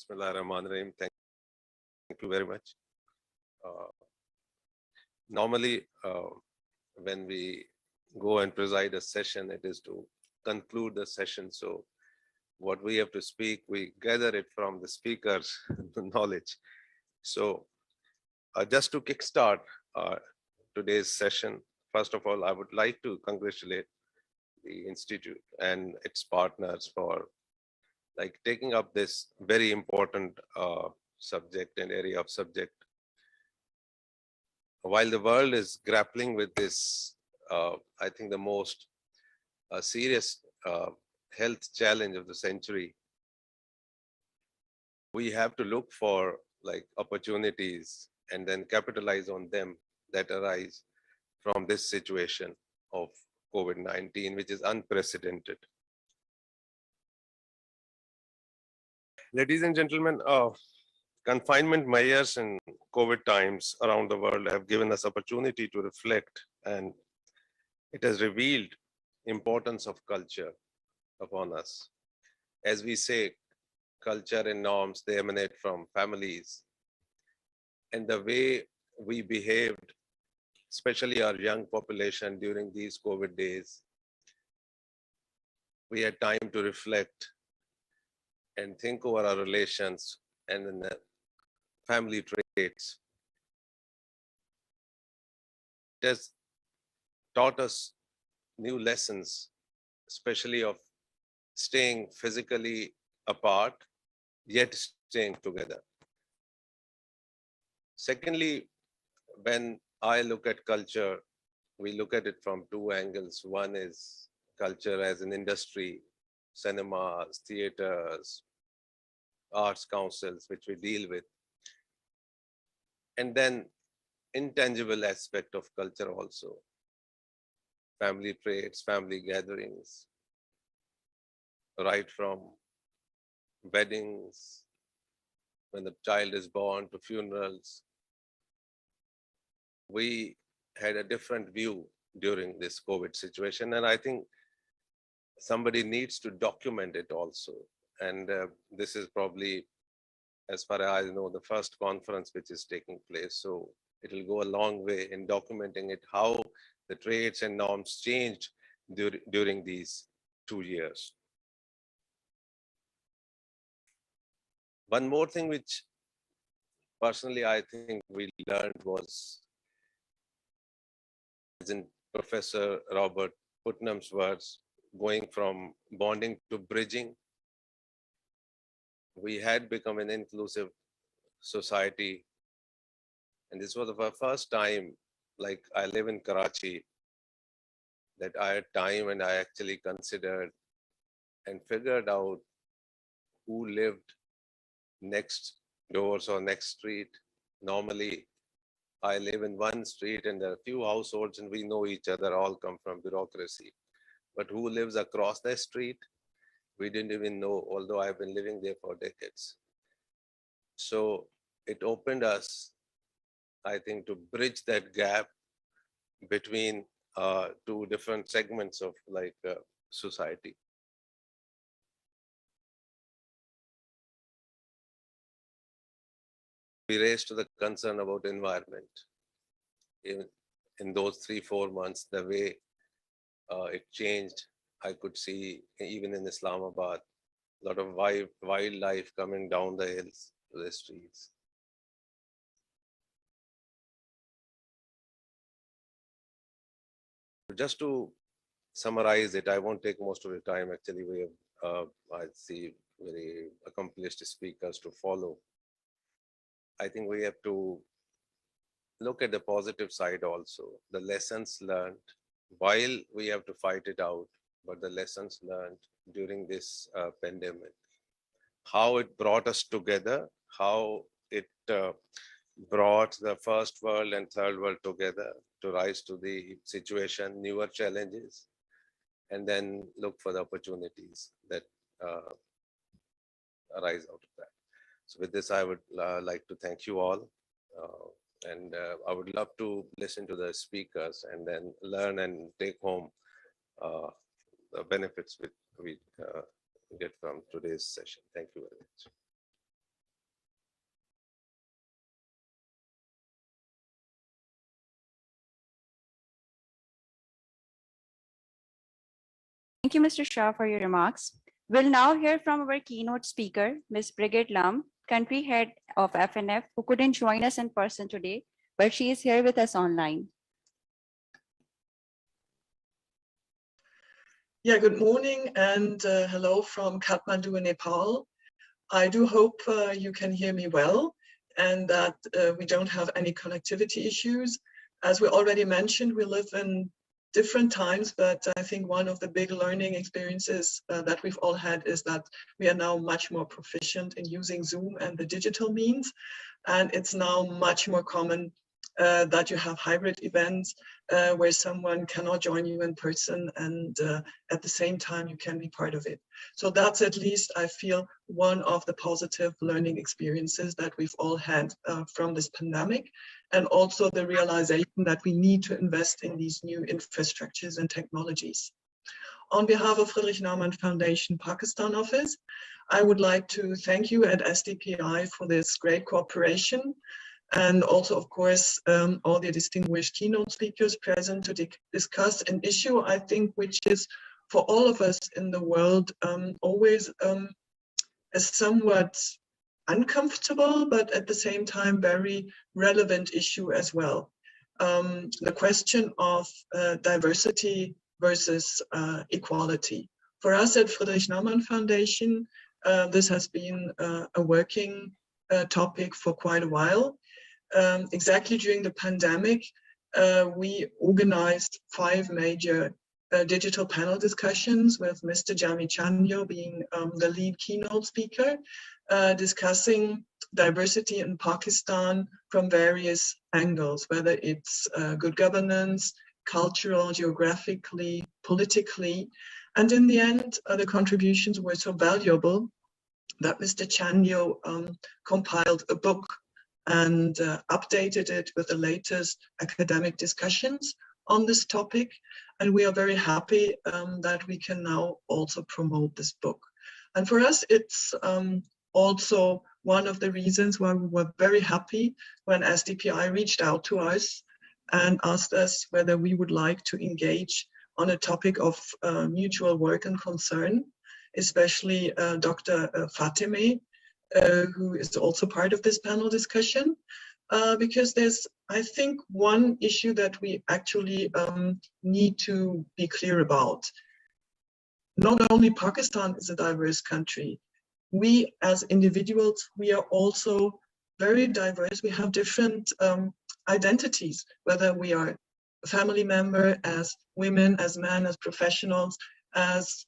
Bismillahirrahmanirrahim. Thank you very much. Uh, Normally, when we go and preside a session, it is to conclude the session. So what we have to speak, we gather it from the speakers, the knowledge. So just to kickstart uh, today's session, first of all, I would like to congratulate the Institute and its partners for taking up this very important subject and area of subject. While the world is grappling with this, I think the most serious health challenge of the century, we have to look for opportunities and then capitalize on them that arise from this situation of COVID-19, which is unprecedented. Ladies and gentlemen, confinement measures in COVID times around the world have given us opportunity to reflect, and it has revealed importance of culture upon us. As we say, culture and norms, they emanate from families. And the way we behaved, especially our young population during these COVID days, we had time to reflect and think over our relations and then the family traits. It has taught us new lessons, especially of staying physically apart, yet staying together. Secondly, when I look at culture, we look at it from two angles. One is culture as an industry, cinemas, theaters, arts councils, which we deal with. And then intangible aspect of culture also. Family traits, family gatherings, right from weddings, when the child is born, to funerals. We had a different view during this COVID situation, and I think somebody needs to document it also. And this is probably, as far as I know, the first conference which is taking place. So it will go a long way in documenting it, how the traits and norms changed during these 2 years. One more thing which personally I think we learned was, as in Professor Robert Putnam's words, going from bonding to bridging. We had become an inclusive society. And this was the first time, like I live in Karachi, that I had time and I actually considered and figured out who lived next doors or next street. Normally, I live in one street and there are few households and we know each other, all come from bureaucracy. But who lives across the street? We didn't even know, although I've been living there for decades. So it opened us, I think, to bridge that gap between two different segments of society. We raised to the concern about environment. In those 3-4 months, the way it changed, I could see even in Islamabad, a lot of wildlife coming down the hills to the streets. Just to summarize it, I won't take most of the time. Actually, we have, I see, very accomplished speakers to follow. I think we have to look at the positive side also, the lessons learned, while we have to fight it out, but the lessons learned during this pandemic, how it brought us together, how it brought the first world and third world together to rise to the situation, newer challenges, and then look for the opportunities that arise out of that. So with this, I would like to thank you all. And I would love to listen to the speakers and then learn and take home the benefits we get from today's session. Thank you very much. Thank you, Mr. Shah, for your remarks. We'll now hear from our keynote speaker, Ms. Brigitte Lam, country head of FNF, who couldn't join us in person today, but she is here with us online. Yeah, good morning and hello from Kathmandu in Nepal. I do hope you can hear me well and that we don't have any connectivity issues. As we already mentioned, we live in different times, but I think one of the big learning experiences that we've all had is that we are now much more proficient in using Zoom and the digital means. And it's now much more common that you have hybrid events where someone cannot join you in person and at the same time you can be part of it. So that's at least, I feel, one of the positive learning experiences that we've all had from this pandemic, and also the realization that we need to invest in these new infrastructures and technologies. On behalf of Friedrich Naumann Foundation Pakistan office, I would like to thank you at SDPI for this great cooperation, and also, of course, all the distinguished keynote speakers present to discuss an issue, I think, which is for all of us in the world always a somewhat uncomfortable, but at the same time very relevant issue as well. The question of diversity versus equality. For us at Friedrich Naumann Foundation, this has been a working topic for quite a while. Exactly during the pandemic, we organized 5 major digital panel discussions with Mr. Jami Chanyo being the lead keynote speaker, discussing diversity in Pakistan from various angles, whether it's good governance, cultural, geographically, politically. And in the end, the contributions were so valuable that Mr. Chanyo compiled a book and updated it with the latest academic discussions on this topic. And we are very happy that we can now also promote this book. And for us, it's also one of the reasons why we were very happy when SDPI reached out to us and asked us whether we would like to engage on a topic of mutual work and concern, especially Dr. Fateme, who is also part of this panel discussion, because there's, I think, one issue that we actually need to be clear about. Not only Pakistan is a diverse country, we as individuals, we are also very diverse. We have different identities, whether we are a family member, as women, as men, as professionals, as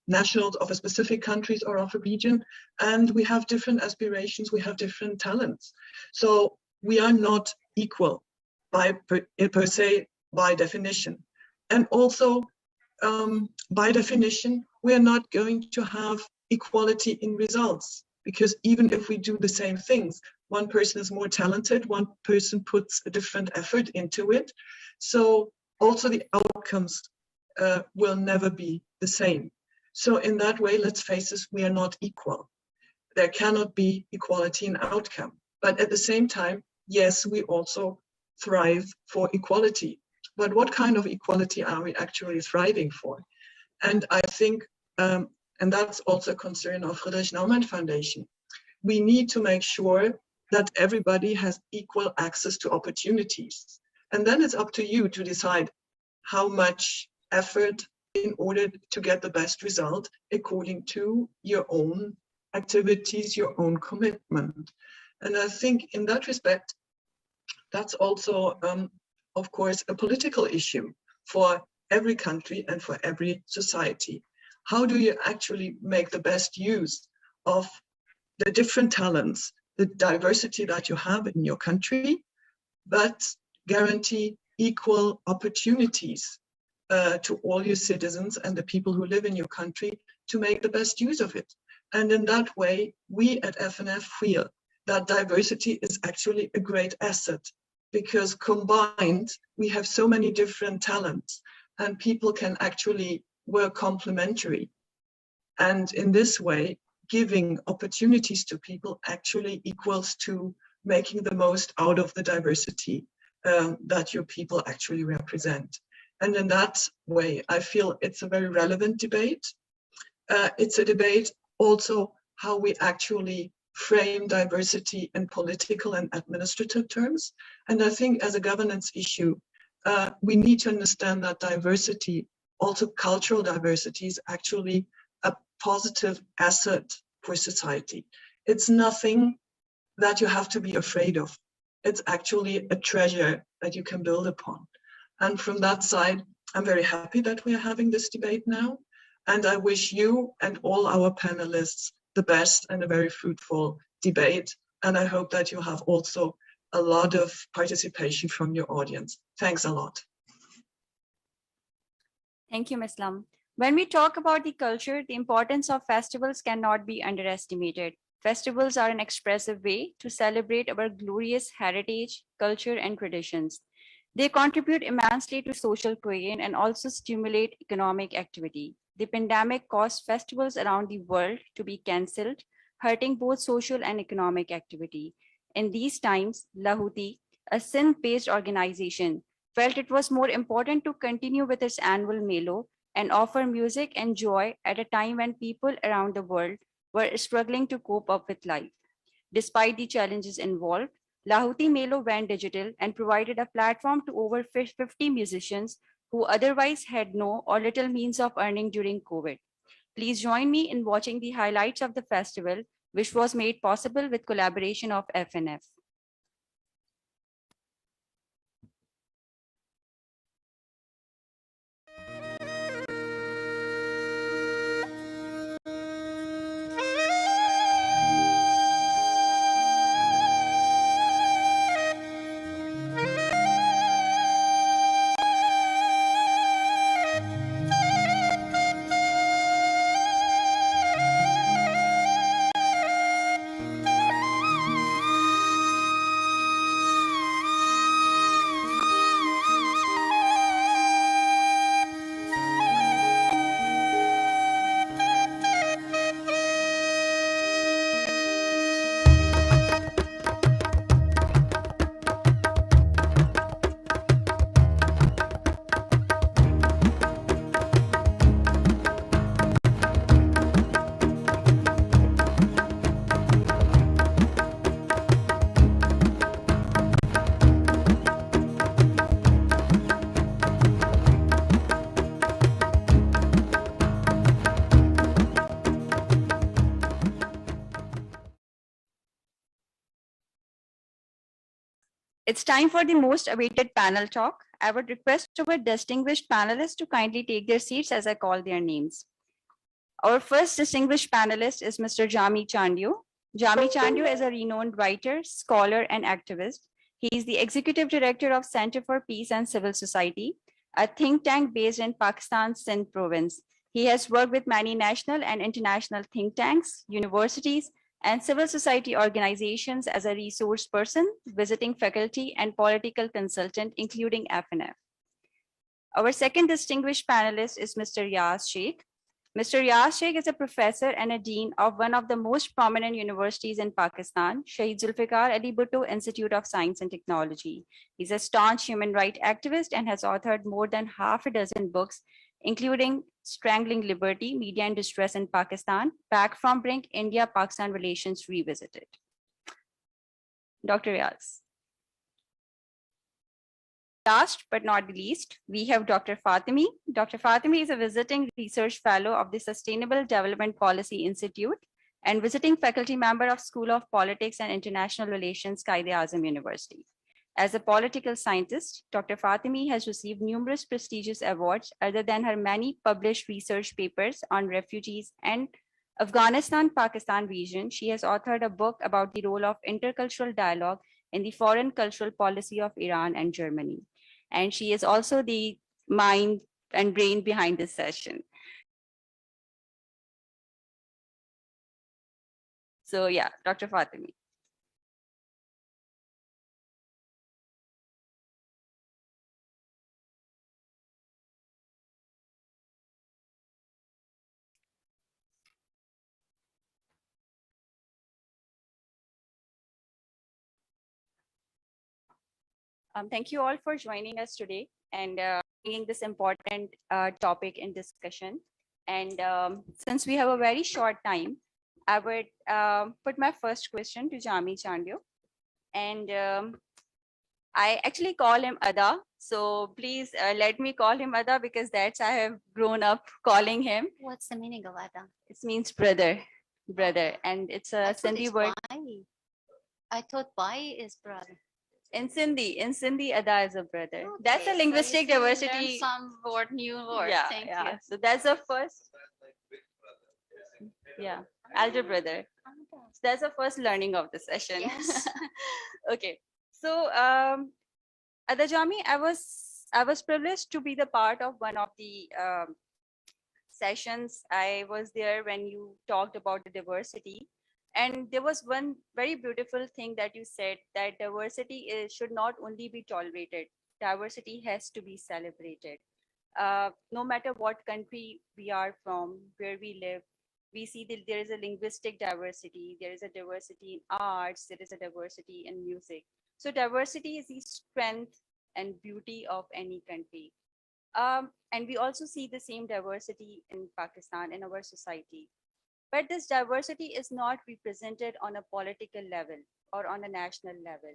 nationals of a specific country or of a region, and we have different aspirations, we have different talents. So we are not equal per se, by definition. And also, by definition, we are not going to have equality in results, because even if we do the same things, one person is more talented, one person puts a different effort into it. So also the outcomes will never be the same. So in that way, let's face it, we are not equal. There cannot be equality in outcome. But at the same time, yes, we also thrive for equality. But what kind of equality are we actually thriving for? And I think, and that's also a concern of Friedrich Naumann Foundation, we need to make sure that everybody has equal access to opportunities. And then it's up to you to decide how much effort in order to get the best result according to your own activities, your own commitment. And I think in that respect, that's also, of course, a political issue for every country and for every society. How do you actually make the best use of the different talents, the diversity that you have in your country, but guarantee equal opportunities to all your citizens and the people who live in your country to make the best use of it? And in that way, we at FNF feel that diversity is actually a great asset, because combined, we have so many different talents and people can actually work complementary. And in this way, giving opportunities to people actually equals to making the most out of the diversity that your people actually represent. And in that way, I feel it's a very relevant debate. It's a debate also how we actually frame diversity in political and administrative terms. And I think as a governance issue, we need to understand that diversity, also cultural diversity, is actually a positive asset for society. It's nothing that you have to be afraid of. It's actually a treasure that you can build upon. And from that side, I'm very happy that we are having this debate now. And I wish you and all our panelists the best and a very fruitful debate. And I hope that you have also a lot of participation from your audience. Thanks a lot. Thank you, Ms. Lum. When we talk about the culture, the importance of festivals cannot be underestimated. Festivals are an expressive way to celebrate our glorious heritage, culture, and traditions. They contribute immensely to social cohesion and also stimulate economic activity. The pandemic caused festivals around the world to be cancelled, hurting both social and economic activity. In these times, Lahuti, a Sindh-based organization, felt it was more important to continue with its annual Melo and offer music and joy at a time when people around the world were struggling to cope up with life. Despite the challenges involved, Lahuti Melo went digital and provided a platform to over 50 musicians who otherwise had no or little means of earning during COVID. Please join me in watching the highlights of the festival, which was made possible with collaboration of FNF. It's time for the most awaited panel talk. I would request our distinguished panelists to kindly take their seats as I call their names. Our first distinguished panelist is Mr. Jami Chandu. Jami Chandu is a renowned writer, scholar, and activist. He is the executive director of Center for Peace and Civil Society, a think tank based in Pakistan's Sindh province. He has worked with many national and international think tanks, universities, and civil society organizations as a resource person, visiting faculty, and political consultant, including FNF. Our second distinguished panelist is Mr. Yas Sheikh. Mr. Yas Sheikh is a professor and a dean of one of the most prominent universities in Pakistan, Shahid Zulfikar Ali Bhutto Institute of Science and Technology. He's a staunch human rights activist and has authored more than half a dozen books, including Strangling Liberty, Media and Distress in Pakistan, Back from Brink, India-Pakistan Relations Revisited. Dr. Yas. Last but not the least, we have Dr. Fatemi. Dr. Fatemi is a visiting research fellow of the Sustainable Development Policy Institute and visiting faculty member of School of Politics and International Relations, Quaid-e-Azam University. As a political scientist, Dr. Fatemi has received numerous prestigious awards other than her many published research papers on refugees and Afghanistan-Pakistan region. She has authored a book about the role of intercultural dialogue in the foreign cultural policy of Iran and Germany. And she is also the mind and brain behind this session. So yeah, Dr. Fatemi. Thank you all for joining us today. and bringing this important topic in discussion. And since we have a very short time, I would put my first question to Jami Chandyo. And I actually call him Ada. So please let me call him Ada because that's I have grown up calling him. What's the meaning of Ada? It means brother, brother. And it's I a thought Sindhi it's word. Bhai. I thought Bhai is brother. In Sindhi, Ada is a brother. That's Okay, a so linguistic you see, we learned diversity. some new word. Yeah, Thank yeah. you. So that's the first. Yeah, elder brother. So that's the first learning of the session. Yes. Okay. So Adajami, I was privileged to be the part of one of the sessions. I was there when you talked about the diversity. And there was one very beautiful thing that you said, that diversity should not only be tolerated, diversity has to be celebrated. No matter what country we are from, where we live, we see that there is a linguistic diversity, there is a diversity in arts, there is a diversity in music. So diversity is the strength and beauty of any country. And we also see the same diversity in Pakistan, in our society. But this diversity is not represented on a political level or on a national level.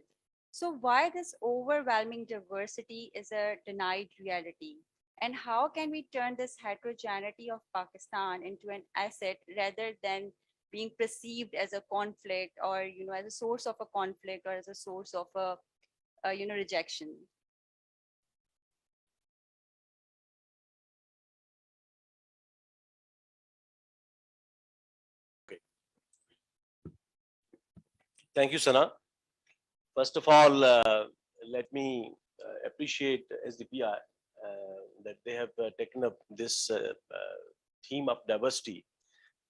So why this overwhelming diversity is a denied reality? And how can we turn this heterogeneity of Pakistan into an asset rather than being perceived as a conflict, or as a source of a conflict, or as a source of a rejection? Thank you, Sana. First of all, let me appreciate SDPI that they have taken up this theme of diversity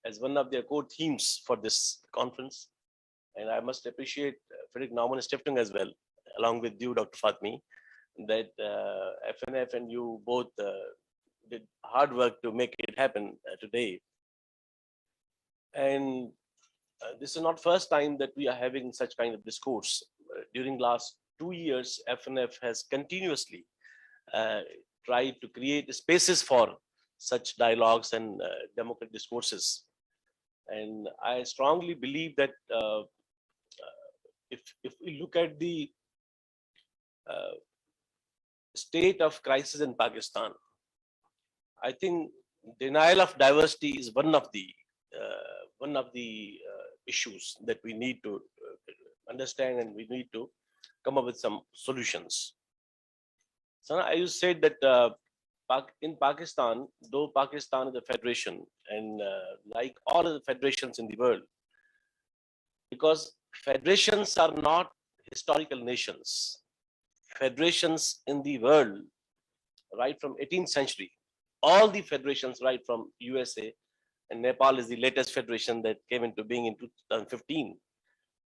as one of their core themes for this conference. And I must appreciate Frederick Naumann Stiftung as well, along with you, Dr. Fatmi, that FNF and you both did hard work to make it happen today. And this is not first time that we are having such kind of discourse. During last 2 years, FNF has continuously tried to create spaces for such dialogues and democratic discourses. And I strongly believe that if we look at the state of crisis in Pakistan, I think denial of diversity is one of the issues that we need to understand, and we need to come up with some solutions. So you said that in Pakistan, though Pakistan is a federation, and like all of the federations in the world, because federations are not historical nations. Federations in the world, right from 18th century, all the federations right from USA, and Nepal is the latest federation that came into being in 2015.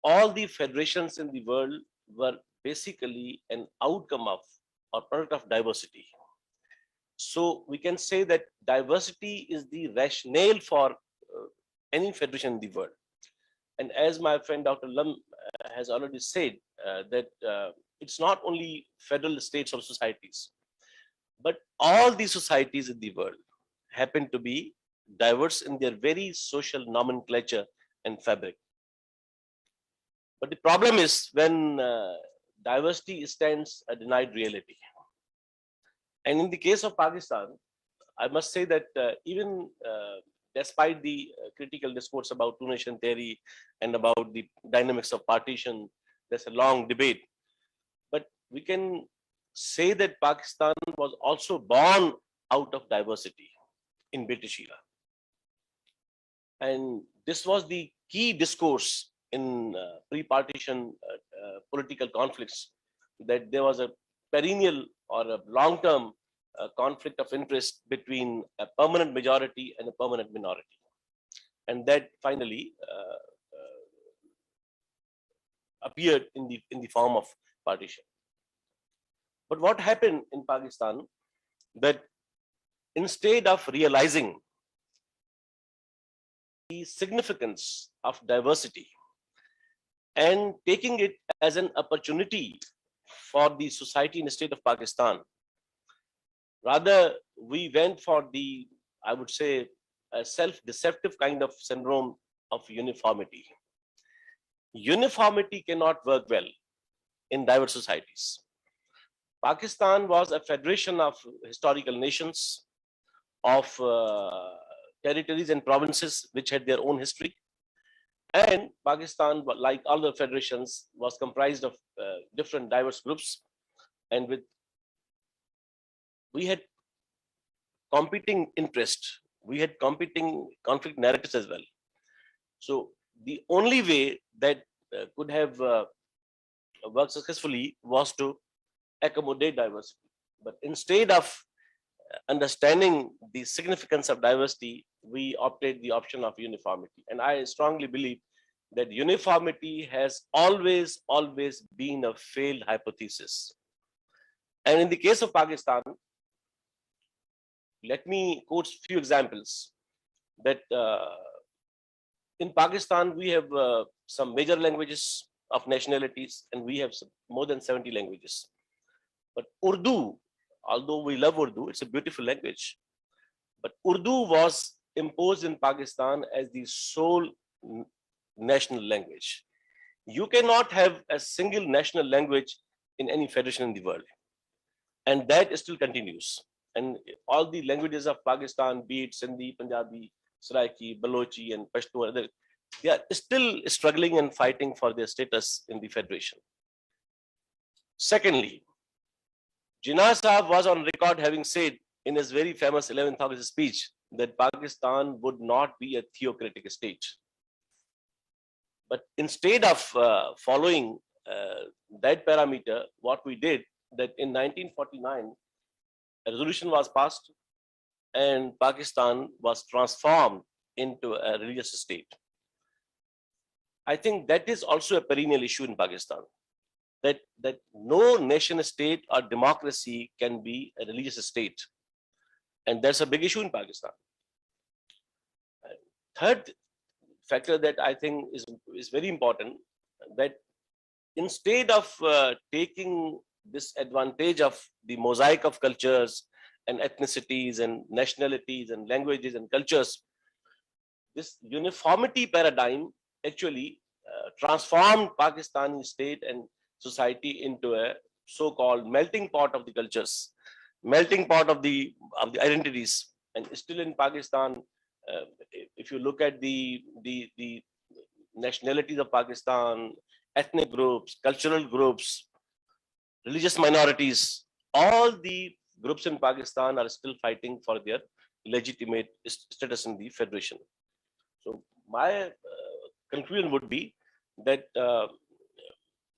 All the federations in the world were basically an outcome of or product of diversity. So we can say that diversity is the rationale for any federation in the world. And as my friend Dr. Lam has already said, that it's not only federal states or societies, but all the societies in the world happen to be diverse in their very social nomenclature and fabric. But the problem is when diversity stands a denied reality. And in the case of Pakistan, I must say that even despite the critical discourse about two-nation theory and about the dynamics of partition, there's a long debate. But we can say that Pakistan was also born out of diversity in British era. And this was the key discourse in pre-partition political conflicts, that there was a perennial or a long-term conflict of interest between a permanent majority and a permanent minority. And that finally appeared in the form of partition. But what happened in Pakistan, that instead of realizing the significance of diversity and taking it as an opportunity for the society in the state of Pakistan, Rather, we went for the, I would say, a self-deceptive kind of syndrome of uniformity. Uniformity cannot work well in diverse societies. Pakistan was a federation of historical nations, of territories and provinces which had their own history. And Pakistan, like other federations, was comprised of different diverse groups. And we had competing interests, we had competing conflict narratives as well. So the only way that could have worked successfully was to accommodate diversity. But instead of understanding the significance of diversity, we opted the option of uniformity. And I strongly believe that uniformity has always been a failed hypothesis. And in the case of Pakistan, let me quote a few examples that in Pakistan, we have some major languages of nationalities, and we have more than 70 languages. But Urdu, although we love Urdu, it's a beautiful language. But Urdu was imposed in Pakistan as the sole national language. You cannot have a single national language in any federation in the world. And that still continues. And all the languages of Pakistan, be it Sindhi, Punjabi, Saraiki, Balochi, and Pashto, they are still struggling and fighting for their status in the federation. Secondly, Jinnah Sahab was on record having said in his very famous 11th August speech that Pakistan would not be a theocratic state. But instead of following that parameter, what we did that in 1949, a resolution was passed and Pakistan was transformed into a religious state. I think that is also a perennial issue in Pakistan, that no nation state or democracy can be a religious state. And that's a big issue in Pakistan. Third factor that I think is very important, that instead of taking this advantage of the mosaic of cultures and ethnicities and nationalities and languages and cultures, this uniformity paradigm actually transformed Pakistani state and society into a so-called melting pot of the cultures, melting pot of the identities. And still in Pakistan, if you look at the nationalities of Pakistan, ethnic groups, cultural groups, religious minorities, all the groups in Pakistan are still fighting for their legitimate status in the federation. So my conclusion would be that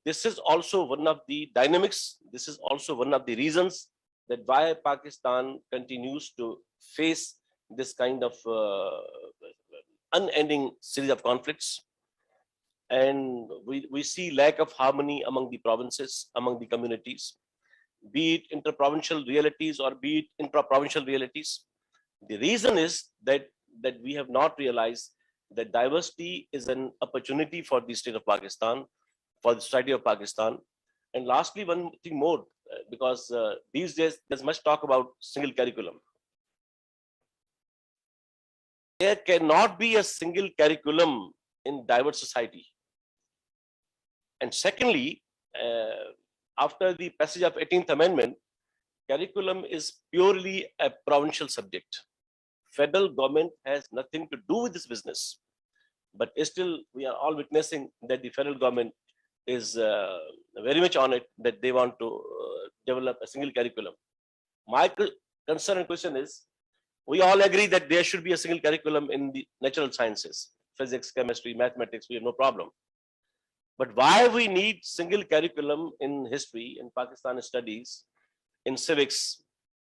this is also one of the dynamics, this is also one of the reasons that why Pakistan continues to face this kind of unending series of conflicts. And we see lack of harmony among the provinces, among the communities, be it interprovincial realities or be it intra-provincial realities. The reason is that we have not realized that diversity is an opportunity for the state of Pakistan, for the society of Pakistan. And lastly, one thing more, because these days there's much talk about single curriculum. There cannot be a single curriculum in diverse society. And secondly, after the passage of 18th Amendment, curriculum is purely a provincial subject. Federal government has nothing to do with this business. But still, we are all witnessing that the federal government is very much on it, that they want to develop a single curriculum. My concern and question is, we all agree that there should be a single curriculum in the natural sciences, physics, chemistry, mathematics, we have no problem. But why we need single curriculum in history, in Pakistan studies, in civics,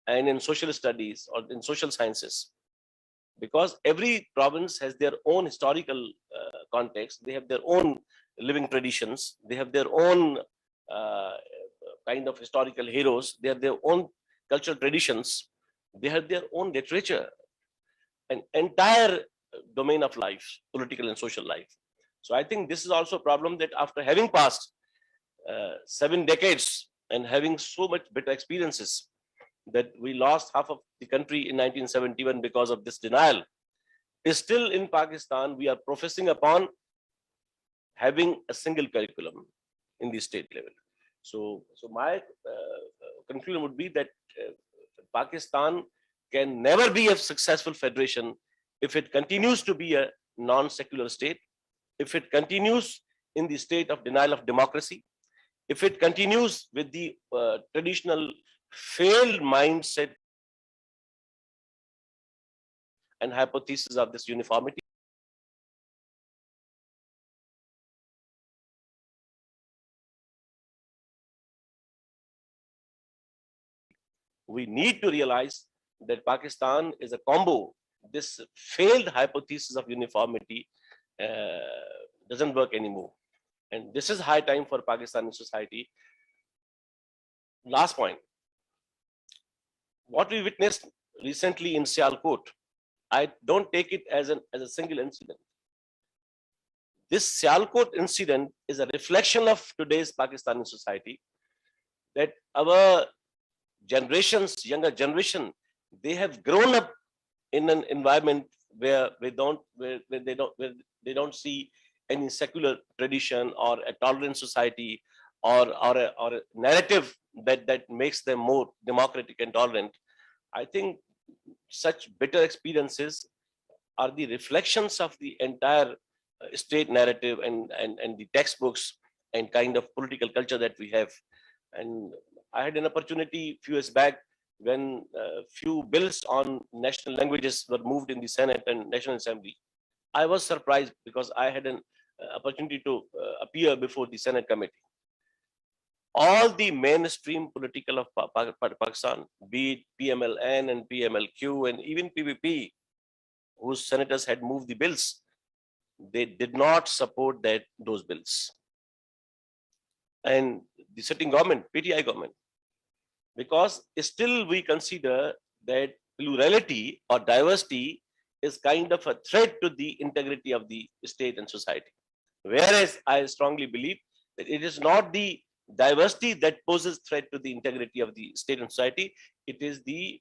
and in social studies or in social sciences? Because every province has their own historical context, they have their own living traditions, they have their own kind of historical heroes, they have their own cultural traditions, they have their own literature, an entire domain of life, political and social life. So I think this is also a problem that after having passed 7 decades and having so much better experiences, that we lost half of the country in 1971 because of this denial, is still in Pakistan, we are professing upon having a single curriculum in the state level. So my conclusion would be that Pakistan can never be a successful federation if it continues to be a non-secular state, if it continues in the state of denial of democracy, if it continues with the traditional failed mindset and hypothesis of this uniformity. We need to realize that Pakistan is a combo. This failed hypothesis of uniformity doesn't work anymore. And this is high time for Pakistani society. Last point. What we witnessed recently in Sialkot, I don't take it as a single incident. This Sialkot incident is a reflection of today's Pakistani society, that our generations, younger generation, they have grown up in an environment where they don't see any secular tradition or a tolerant society or a narrative that makes them more democratic and tolerant. I think such bitter experiences are the reflections of the entire state narrative and the textbooks and kind of political culture that we have. And I had an opportunity a few years back when few bills on national languages were moved in the Senate and National Assembly. I was surprised because I had an opportunity to appear before the Senate committee. All the mainstream political of Pakistan, be it PMLN and PMLQ and even PPP, whose senators had moved the bills, they did not support those bills. And the sitting government, PTI government, because still we consider that plurality or diversity is kind of a threat to the integrity of the state and society. Whereas I strongly believe that it is not the diversity that poses threat to the integrity of the state and society, it is the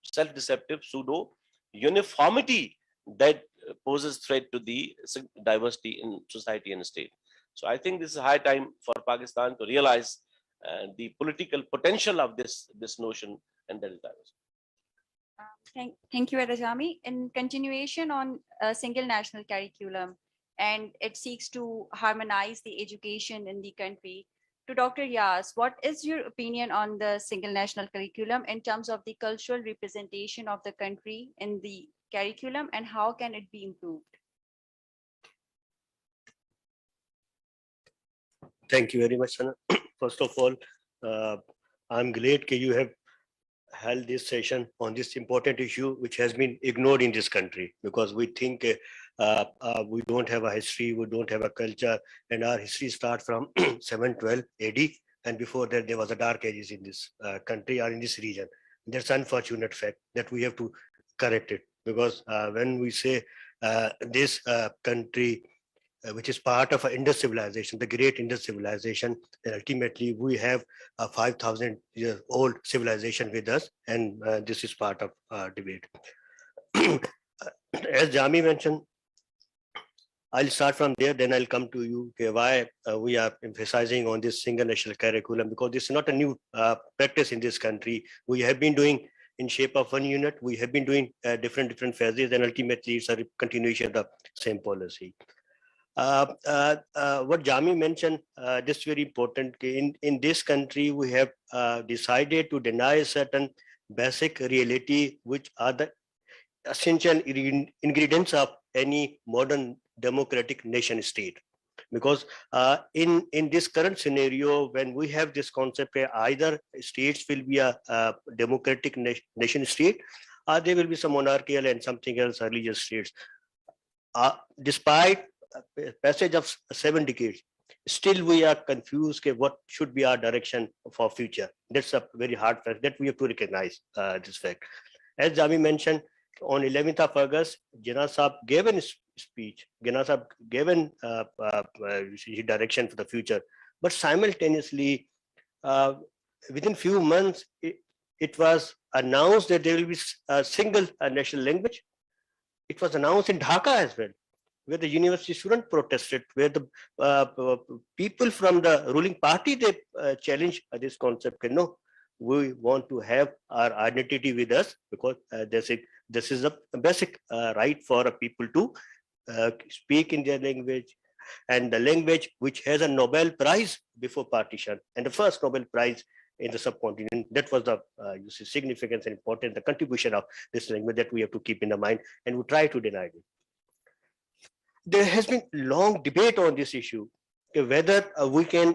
self-deceptive pseudo uniformity that poses threat to the diversity in society and state. So I think this is high time for Pakistan to realize the political potential of this notion, and that is diversity. Thank you, Adajami. In continuation on a single national curriculum, and it seeks to harmonize the education in the country. To Dr. Yas, what is your opinion on the single national curriculum in terms of the cultural representation of the country in the curriculum, and how can it be improved? Thank you very much, Sana. First of all, I'm glad that you have held this session on this important issue, which has been ignored in this country, because we think we don't have a history, we don't have a culture, and our history starts from 712 AD, and before that there was a dark ages in this country or in this region. That's an unfortunate fact that we have to correct it, because when we say this country, which is part of an Indus civilization, the great Indus civilization, and ultimately we have a 5,000-year-old civilization with us, and this is part of debate. As Jami mentioned, I'll start from there, then I'll come to you, okay, why we are emphasizing on this single national curriculum, because this is not a new practice in this country. We have been doing in shape of one unit, we have been doing different phases, and ultimately it's a continuation of the same policy. What Jami mentioned, this is very important. In this country, we have decided to deny certain basic reality, which are the essential ingredients of any modern democratic nation state. Because in this current scenario, when we have this concept, either states will be a democratic nation state, or there will be some monarchical and something else religious states. Despite passage of 7 decades, still we are confused what should be our direction for future. That's a very hard fact that we have to recognize this fact. As Jami mentioned, on 11th of August, Jinnah Sahab gave a speech. Jinnah Sahab gave a direction for the future, but simultaneously, within few months, it was announced that there will be a single national language. It was announced in Dhaka as well, where the university student protested, where the people from the ruling party, they challenged this concept. No, we want to have our identity with us, because this is a basic right for people to speak in their language, and the language which has a Nobel Prize before partition, and the first Nobel Prize in the subcontinent. That was the you see, significance and importance, the contribution of this language that we have to keep in the mind, and we try to deny it. There has been long debate on this issue, whether we can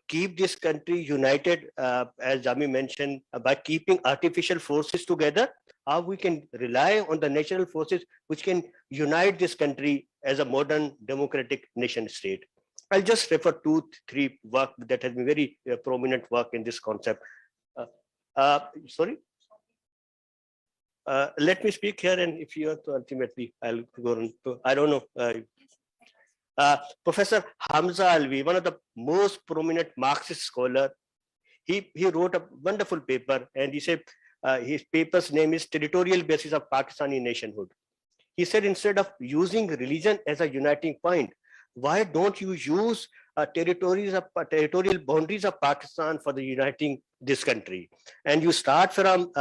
keep this country united, as Jami mentioned, by keeping artificial forces together, or we can rely on the natural forces which can unite this country as a modern democratic nation state. I'll just refer to 3 work that has been very prominent work in this concept. Sorry. Let me speak here, and if you have to, ultimately I'll go on. I don't know. Professor Hamza Alvi, one of the most prominent Marxist scholar, he wrote a wonderful paper, and he said his paper's name is Territorial Basis of Pakistani Nationhood. He said, instead of using religion as a uniting point, why don't you use territorial boundaries of Pakistan for the uniting this country? And you start from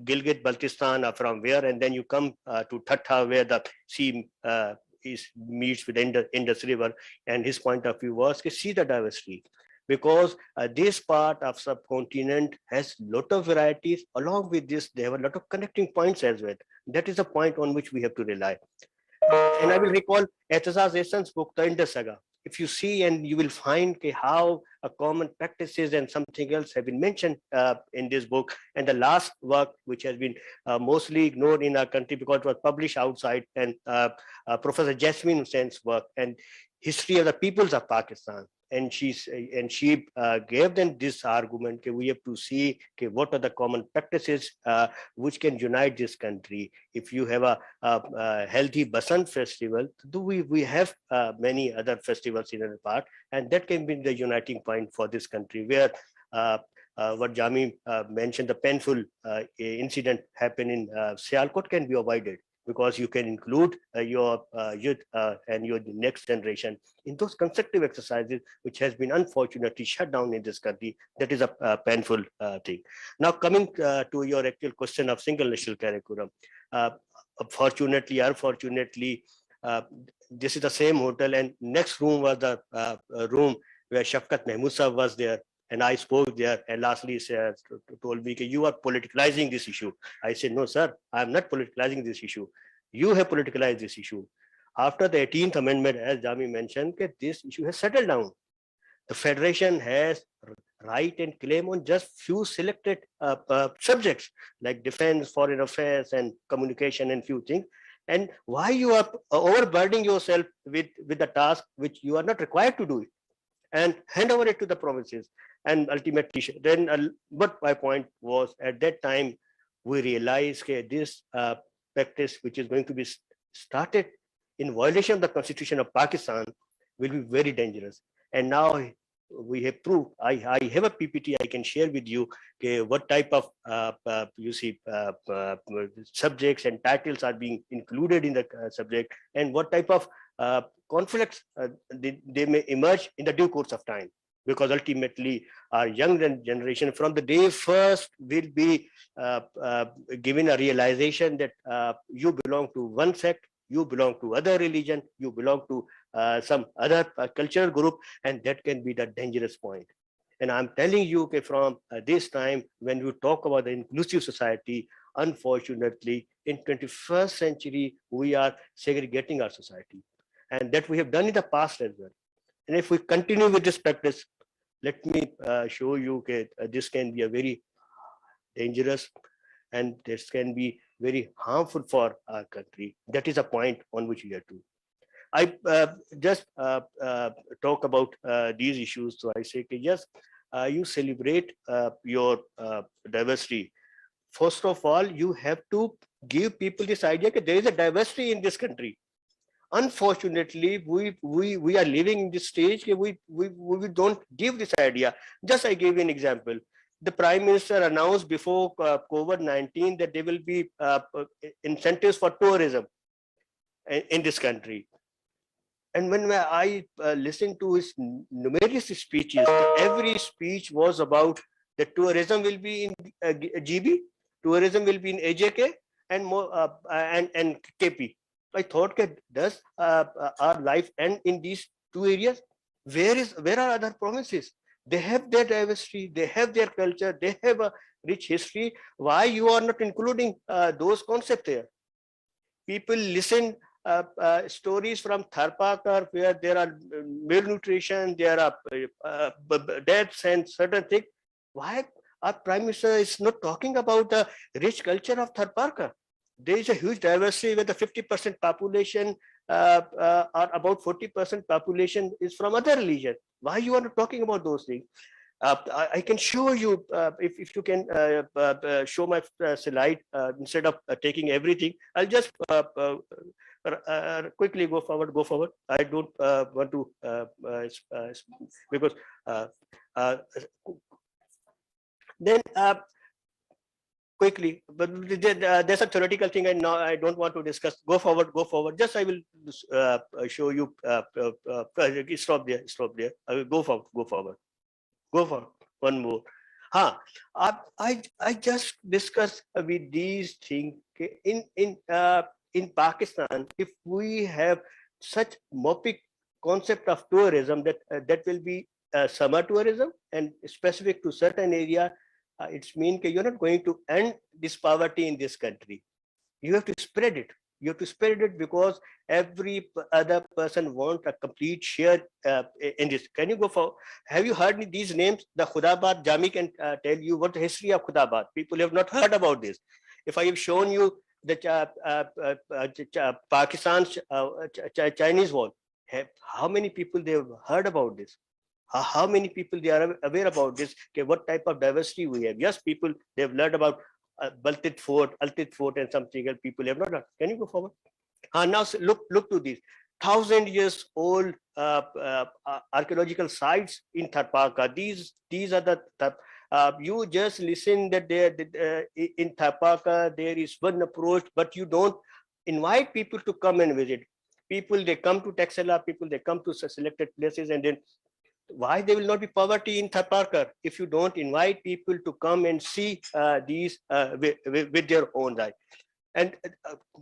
Gilgit Baltistan, or from where, and then you come to Thatta, where the sea meets with the Indus River. And his point of view was to see the diversity, because this part of subcontinent has lot of varieties. Along with this, they have a lot of connecting points as well. That is the point on which we have to rely. And I will recall Etazaz Ehsan's book, The Indus Saga. If you see, and you will find how common practices and something else have been mentioned in this book. And the last work, which has been mostly ignored in our country because it was published outside, and Professor Jasmine Hussein's work, and History of the Peoples of Pakistan. And she gave them this argument that we have to see what are the common practices which can unite this country. If you have a healthy Basant festival, we have many other festivals in other part, and that can be the uniting point for this country, where what Jami mentioned, the painful incident happened in Sialkot can be avoided, because you can include your youth and your next generation in those constructive exercises, which has been unfortunately shut down in this country. That is a painful thing. Now, coming to your actual question of single national curriculum, fortunately, unfortunately, this is the same hotel, and next room was the room where Shafkat Mahmood Sahab was there. And I spoke there, and lastly told me, you are politicizing this issue. I said, no, sir, I am not politicizing this issue. You have politicized this issue. After the 18th Amendment, as Jami mentioned, this issue has settled down. The Federation has right and claim on just few selected subjects, like defense, foreign affairs, and communication, and few things. And why you are overburdening yourself with the task which you are not required to do it, and hand over it to the provinces. And ultimately, then what my point was, at that time, we realized that this practice, which is going to be started in violation of the Constitution of Pakistan, will be very dangerous. And now we have proved, I have a PPT I can share with you, what type of subjects and titles are being included in the subject, and what type of conflicts they may emerge in the due course of time. Because ultimately, our young generation from the day first will be given a realization that you belong to one sect, you belong to other religion, you belong to some other cultural group, and that can be the dangerous point. And I'm telling you, from this time, when you talk about the inclusive society, unfortunately, in 21st century, we are segregating our society. And that we have done in the past as well. And if we continue with this practice, let me show you that this can be a very dangerous, and this can be very harmful for our country. That is a point on which we have to. I just talk about these issues. So I say, yes, you celebrate your diversity. First of all, you have to give people this idea that there is a diversity in this country. Unfortunately, we are living in this stage we don't give this idea. Just I gave you an example. the Prime Minister announced before COVID-19 that there will be incentives for tourism in this country. And when I listened to his numerous speeches, every speech was about the tourism will be in GB, tourism will be in AJK, and more and KP. I thought, does our life end in these two areas? Where are other provinces? They have their diversity, they have their culture, they have a rich history. Why you are not including those concepts there? People listen stories from Tharparkar where there are malnutrition, there are deaths and certain things. Why our Prime Minister is not talking about the rich culture of Tharparkar? There is a huge diversity where the 50% population or about 40% population is from other religion. Why you are not talking about those things? I can show you if you can show my slide instead of taking everything. I'll just quickly go forward. I don't want to because then quickly, but there's a theoretical thing and now I don't want to discuss. Go forward. Just I will show you. Stop there. I will go forward. Go for one more. I just discussed with these things in Pakistan. If we have such myopic concept of tourism that will be summer tourism and specific to certain area, it's mean you're not going to end this poverty in this country. You have to spread it. You have to spread it because every other person wants a complete share in this. Can you go for? Have you heard these names? The Khudabad Jami can tell you what the history of Khudabad. People have not heard about this. If I have shown you the Pakistan's Chinese wall, how many people they have heard about this? How many people they are aware about this? Okay, what type of diversity we have? Yes, people they have learned about Baltit Fort, and something else. People have not done. Can you go forward? Now look to these 1,000 years old archaeological sites in Tharparkar. These are the you just listen that there in Tharparkar there is one approach, but you don't invite people to come and visit. People they come to Taxila, people they come to selected places, and then why there will not be poverty in Tharparkar if you don't invite people to come and see these with their own eye. And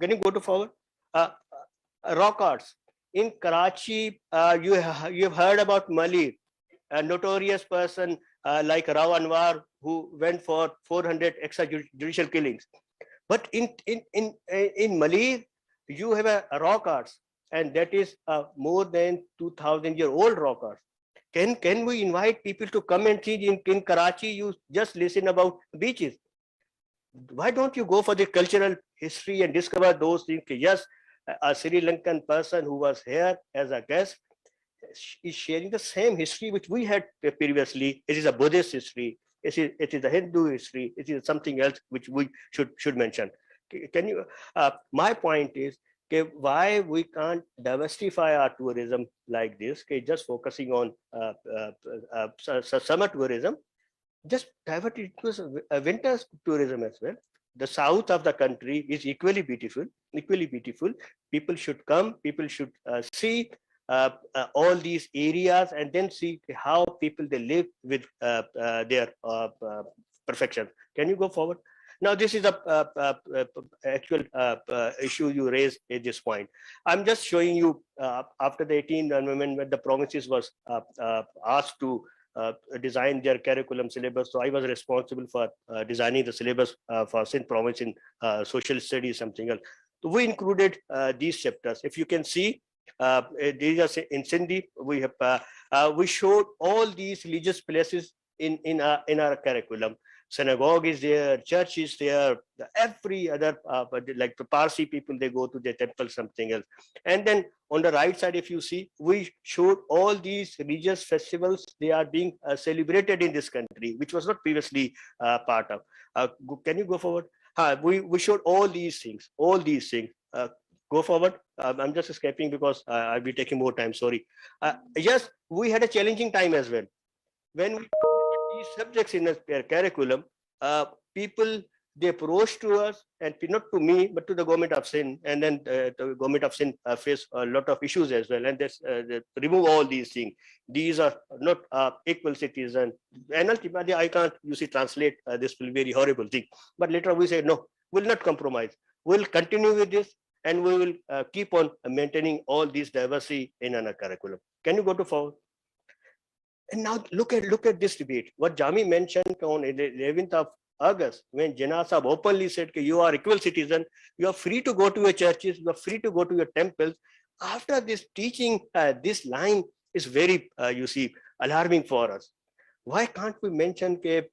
can you go to forward? Rock arts in Karachi. You have heard about Mali, a notorious person like Rao Anwar who went for 400 extrajudicial killings. But in Mali, you have a rock arts, and that is more than 2,000-year-old rock arts. Can we invite people to come and see in Karachi? You just listen about beaches. Why don't you go for the cultural history and discover those things? Yes, a Sri Lankan person who was here as a guest is sharing the same history which we had previously. It is a Buddhist history. It is a Hindu history. It is something else which we should mention. Can you? My point is, why we can't diversify our tourism like this? Just focusing on summer tourism, just divert it to winter tourism as well. The south of the country is equally beautiful. People should come. People should see all these areas and then see how people they live with their perfection. Can you go forward? Now, this is a actual issue you raised at this point. I'm just showing you after the 18th amendment when the provinces was asked to design their curriculum syllabus. So I was responsible for designing the syllabus for Sindh province in social studies, something else. So we included these chapters. If you can see, these are in Sindhi. We showed all these religious places in our curriculum. Synagogue is there, church is there, every other like the Parsi people, they go to their temple, something else. And then on the right side, if you see, we showed all these religious festivals they are being celebrated in this country, which was not previously part of. Can you go forward? We showed all these things. Go forward. I'm just escaping because I'll be taking more time. Sorry. Yes, we had a challenging time as well. When we these subjects in a curriculum, people, they approach to us, and not to me, but to the government of Sindh, and then the government of Sindh face a lot of issues as well, and they remove all these things. These are not equal citizen, and ultimately I can't, you see, translate this will be very horrible thing. But later we say, no, we'll not compromise. We'll continue with this, and we will keep on maintaining all these diversity in our curriculum. Can you go to forward? And now look at this debate. What Jami mentioned on 11th of August, when Jinnah Sahib openly said, you are equal citizen, you are free to go to your churches, you are free to go to your temples. After this teaching, this line is very, you see, alarming for us. Why can't we mention that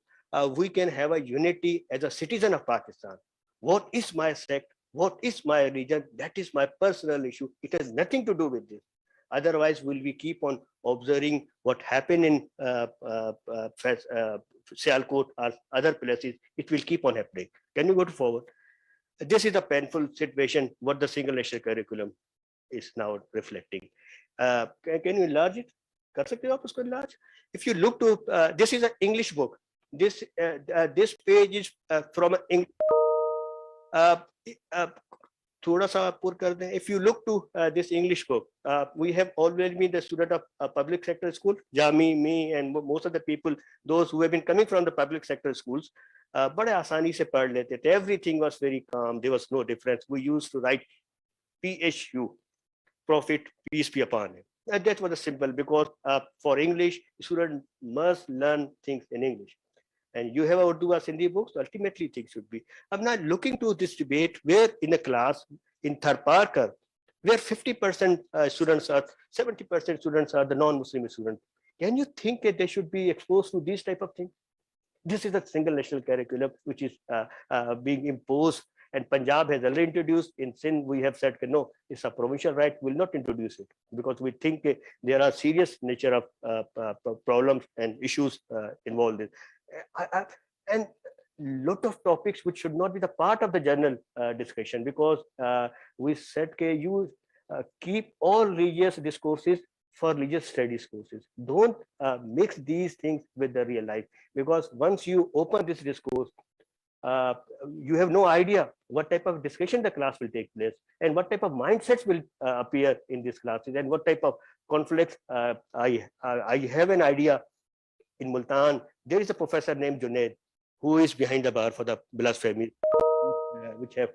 we can have a unity as a citizen of Pakistan? What is my sect? What is my religion? That is my personal issue. It has nothing to do with this. Otherwise, will we keep on observing what happened in Sialkot or other places? It will keep on happening. Can you go to forward? This is a painful situation, what the single national curriculum is now reflecting. Can you enlarge it? कर सकते हो आप उसको enlarge? If you look to, this is an English book. This page is from an थोड़ा सा पुर कर दें. If you look to this English book, we have always been the student of public sector school, Jami, me, and most of the people, those who have been coming from the public sector schools, बड़े आसानी से पढ़ लेते थे. Everything was very calm. There was no difference. We used to write PHU, Prophet, peace be upon him. And that was a simple, because for English, student must learn things in English. And you have Urdu or Sindhi books, ultimately things should be. I'm not looking to this debate where in a class in Tharparkar, where 50% students are, 70% students are the non-Muslim students. Can you think that they should be exposed to these type of things? This is a single national curriculum which is being imposed, and Punjab has already introduced. In Sindh, we have said, no, it's a provincial right, will not introduce it, because we think there are serious nature of problems and issues involved in. And lot of topics which should not be the part of the general discussion, because we said you keep all religious discourses for religious studies courses. Don't mix these things with the real life, because once you open this discourse, you have no idea what type of discussion the class will take place, and what type of mindsets will appear in these classes, and what type of conflicts. I have an idea. In Multan, there is a professor named Junaid who is behind the bar for the blasphemy, which have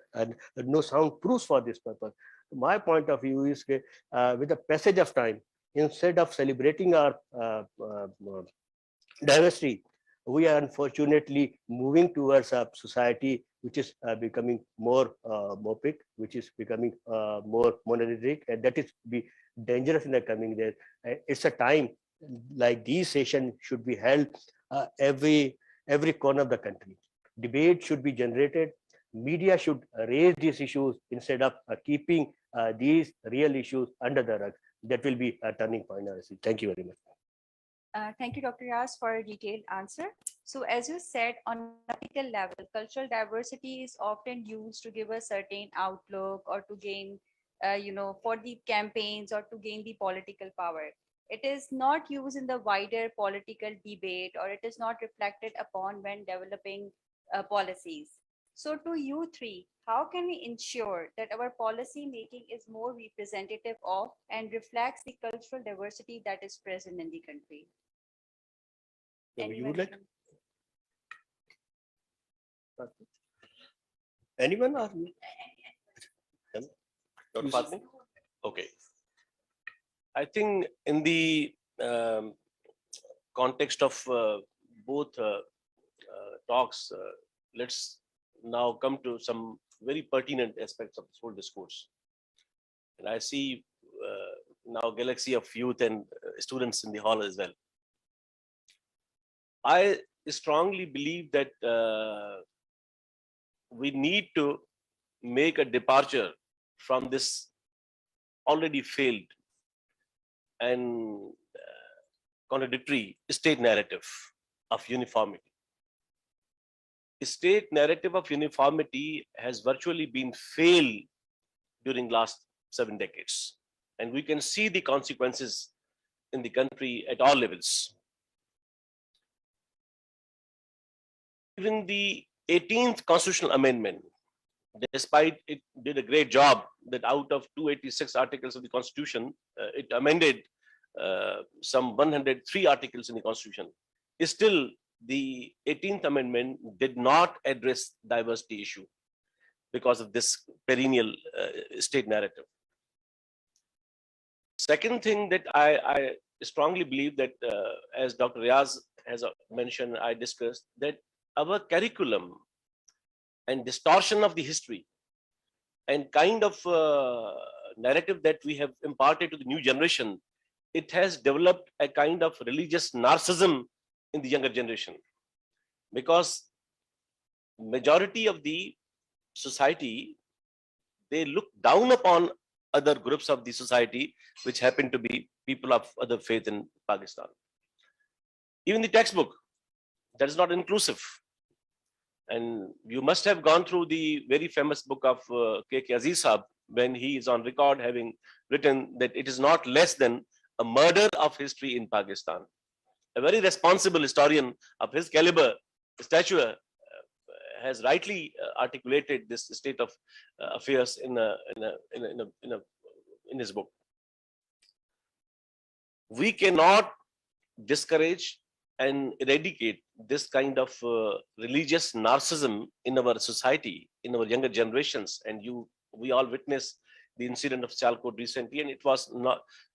no sound proofs for this purpose. My point of view is with the passage of time, instead of celebrating our diversity, we are unfortunately moving towards a society which is becoming more mopic, which is becoming more monolithic, and that is be dangerous in the coming days. It's a time like these sessions should be held every corner of the country. Debate should be generated. Media should raise these issues instead of keeping these real issues under the rug. That will be a turning point. Thank you very much. Thank you, Dr. Yas, for a detailed answer. So as you said, on a political level, cultural diversity is often used to give a certain outlook, or to gain, for the campaigns, or to gain the political power. It is not used in the wider political debate, or it is not reflected upon when developing policies. So to you three, how can we ensure that our policy making is more representative of and reflects the cultural diversity that is present in the country? You would like? Anyone? Or Dr. Fatmi? Okay. I think in the context of both talks, let's now come to some very pertinent aspects of this whole discourse. And I see now galaxy of youth and students in the hall as well. I strongly believe that we need to make a departure from this already failed and contradictory state narrative of uniformity. State narrative of uniformity has virtually been failed during last 7 decades. And we can see the consequences in the country at all levels. Even the 18th constitutional amendment, despite it did a great job that out of 286 articles of the constitution, it amended some 103 articles in the constitution. Still, the 18th amendment did not address diversity issue because of this perennial state narrative. Second thing that I strongly believe that, as Dr. Riaz has mentioned, I discussed that our curriculum and distortion of the history and kind of narrative that we have imparted to the new generation, it has developed a kind of religious narcissism in the younger generation, because majority of the society, they look down upon other groups of the society which happen to be people of other faith in Pakistan. Even the textbook, that is not inclusive. And you must have gone through the very famous book of K.K. Aziz Saab, when he is on record having written that it is not less than a murder of history in Pakistan. A very responsible historian of his caliber, stature, has rightly articulated this state of affairs in his book. We cannot discourage and eradicate this kind of religious narcissism in our society, in our younger generations. And we all witnessed the incident of Sialkot recently, and it was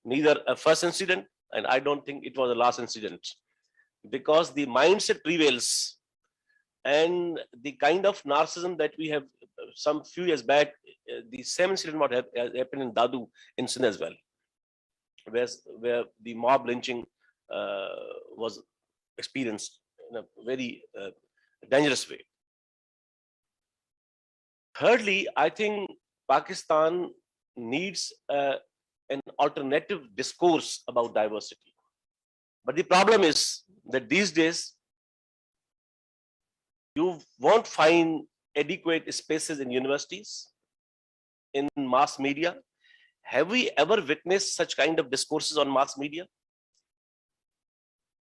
neither a first incident, and I don't think it was a last incident, because the mindset prevails. And the kind of narcissism that we have some few years back, the same incident what happened in Dadu in Sindh as well, where the mob lynching was experienced in a very dangerous way. Thirdly, I think Pakistan needs an alternative discourse about diversity. But the problem is that these days, you won't find adequate spaces in universities, in mass media. Have we ever witnessed such kind of discourses on mass media?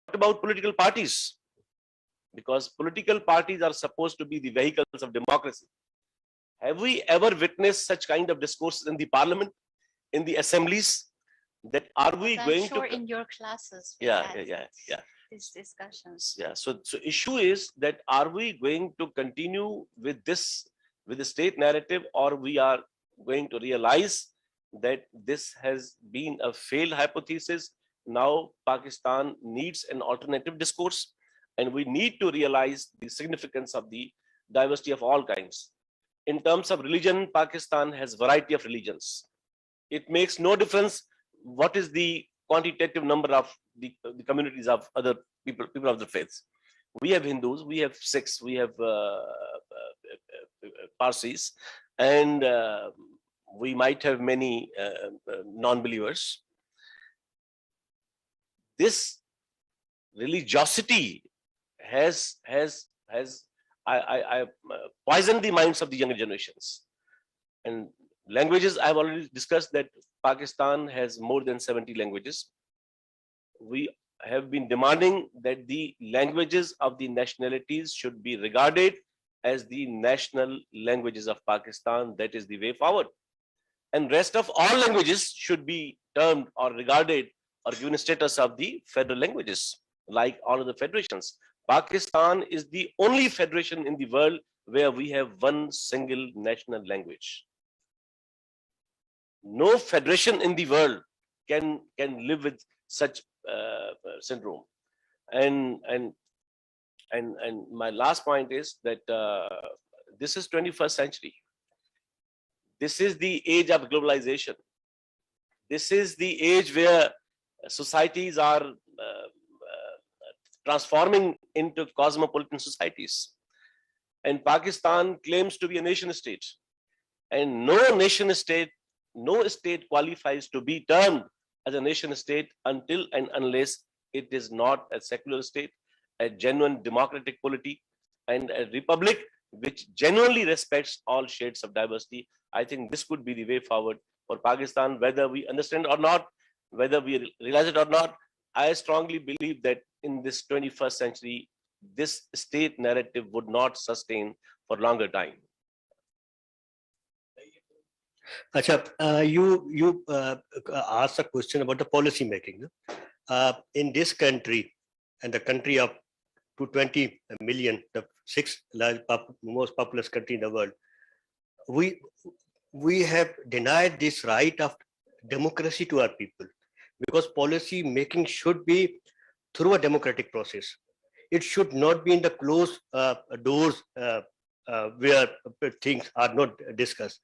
What about political parties? Because political parties are supposed to be the vehicles of democracy. Have we ever witnessed such kind of discourses in the parliament, in the assemblies? That are we I'm going sure to? in your classes. we Yeah, had yeah. These discussions. Yeah, so issue is that are we going to continue with this, with the state narrative, or we are going to realize that this has been a failed hypothesis? Now Pakistan needs an alternative discourse, and we need to realize the significance of the diversity of all kinds. In terms of religion, Pakistan has variety of religions. It makes no difference what is the quantitative number of the communities of other people of the faiths. We have Hindus, we have Sikhs, we have Parsis, and we might have many non-believers. This religiosity has poisoned the minds of the younger generations. And languages, I've already discussed that Pakistan has more than 70 languages. We have been demanding that the languages of the nationalities should be regarded as the national languages of Pakistan. That is the way forward. And rest of all languages should be termed or regarded or given status of the federal languages, like all of the federations. Pakistan is the only federation in the world where we have one single national language. No federation in the world can live with such syndrome. And my last point is that this is 21st century. This is the age of globalization. This is the age where societies are transforming into cosmopolitan societies. And Pakistan claims to be a nation state. And no nation state, no state qualifies to be termed as a nation state until and unless it is not a secular state, a genuine democratic polity, and a republic which genuinely respects all shades of diversity. I think this could be the way forward for Pakistan, whether we understand or not, whether we realize it or not. I strongly believe that in this 21st century, this state narrative would not sustain for longer time. Acha, you asked a question about the policy making. No? In this country and the country of 220 million, the sixth most populous country in the world, we have denied this right of democracy to our people, because policy making should be through a democratic process. It should not be in the closed doors where things are not discussed.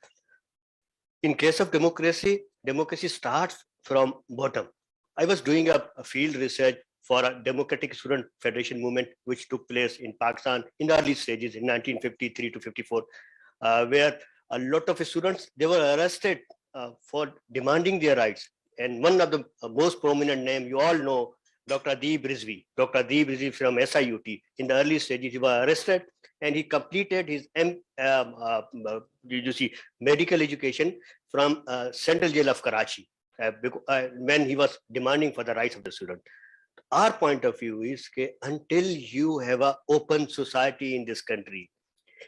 In case of democracy, democracy starts from bottom. I was doing a field research for a democratic student federation movement which took place in Pakistan in the early stages in 1953 to 54, where a lot of students, they were arrested for demanding their rights. And one of the most prominent name you all know, Dr. Adib Rizvi. Dr. Adib Rizvi from SIUT. In the early stages, he was arrested and he completed his medical education from Central Jail of Karachi when he was demanding for the rights of the student. Our point of view is that until you have an open society in this country,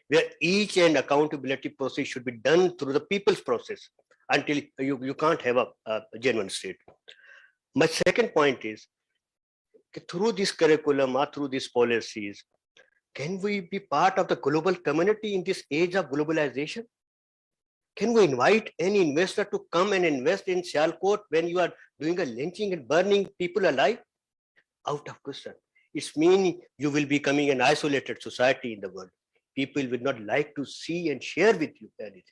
where each and accountability process should be done through the people's process, until you can't have a genuine state. My second point is, through this curriculum or through these policies, can we be part of the global community in this age of globalization? Can we invite any investor to come and invest in Sialkot when you are doing a lynching and burning people alive? Out of question. It's meaning you will be becoming an isolated society in the world. People will not like to see and share with you anything.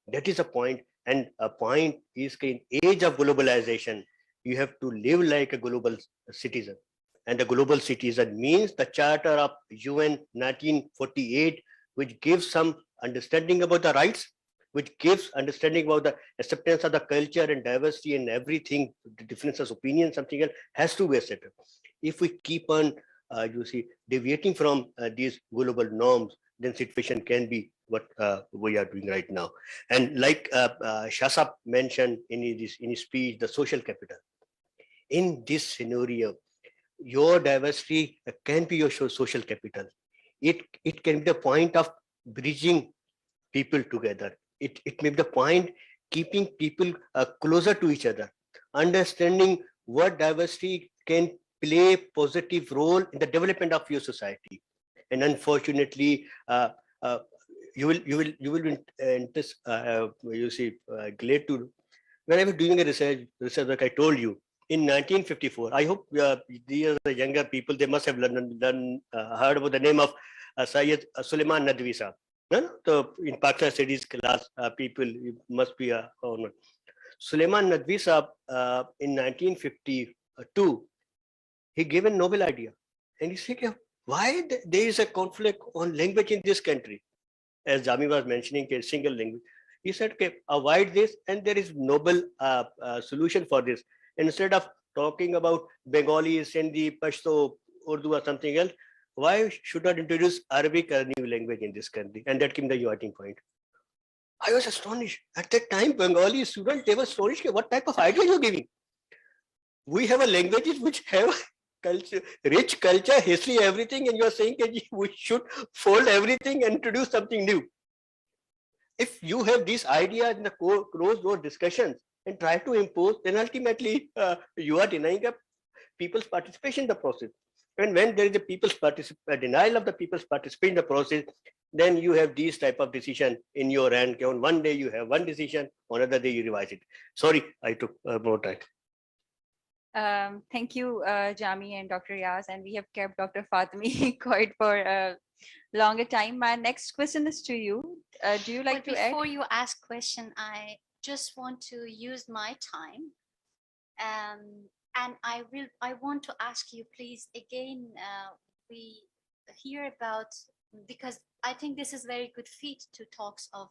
That is a point. And a point is in age of globalization, you have to live like a global citizen. And the global citizen means the Charter of UN 1948, which gives some understanding about the rights, which gives understanding about the acceptance of the culture and diversity and everything, the differences of opinion, something else has to be accepted. If we keep on, deviating from these global norms, then situation can be what we are doing right now. And like Shasap mentioned in his speech, the social capital. In this scenario, your diversity can be your social capital. It can be the point of bridging people together. It may be the point keeping people closer to each other, understanding what diversity can play a positive role in the development of your society. And unfortunately, you will be glad to, when I was doing a research work, I told you in 1954. I hope these are the younger people, they must have heard about the name of Syed Suleiman Nadwi Sahab. So in Pakistan studies class, people must be known. Suleiman Nadwi Sahab in 1952, he gave a noble idea, and he said, why there is a conflict on language in this country? As Jami was mentioning, a single language. He said, okay, avoid this, and there is noble solution for this. Instead of talking about Bengali, Sindhi, Pashto, Urdu or something else, why should not introduce Arabic as a new language in this country? And that came the uniting point. I was astonished. At that time, Bengali students, they were astonished. What type of idea you're giving? We have a languages which have culture, rich culture, history, everything, and you are saying that we should fold everything and introduce something new. If you have these ideas in the closed door discussions and try to impose, then ultimately you are denying people's participation in the process. And when there is a denial of the people's participation in the process, then you have these type of decision in your hand. On one day you have one decision, on another day you revise it. Sorry, I took more time. Thank you, Jami and Dr. Riaz, and we have kept Dr. Fatmi quiet for a longer time. My next question is to you. Do you like to add? Before you ask question, I just want to use my time. And I want to ask you, please, again, we hear about, because I think this is very good fit to talks of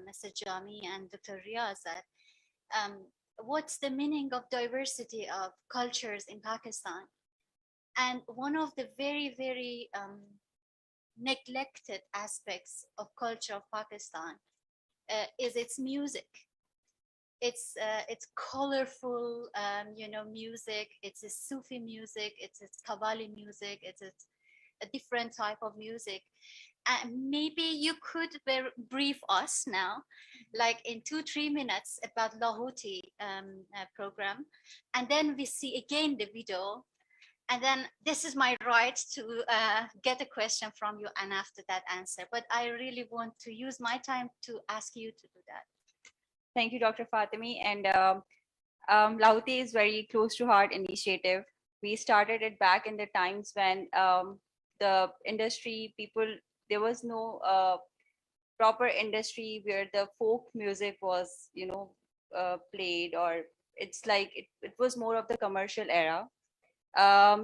Mr. Jami and Dr. Riaz, that what's the meaning of diversity of cultures in Pakistan? And one of the very, very neglected aspects of culture of Pakistan is its music. it's colorful, music. It's a Sufi music. It's Qawwali music. It's a different type of music. And maybe you could brief us now, like in 2-3 minutes, about Lahoti program, and then we see again the video, and then this is my right to get a question from you, and after that answer. But I really want to use my time to ask you to do that. Thank you, Dr. Fatemi. And Lauti is very close to heart initiative. We started it back in the times when the industry people, there was no proper industry where the folk music was, played, or it's like it was more of the commercial era.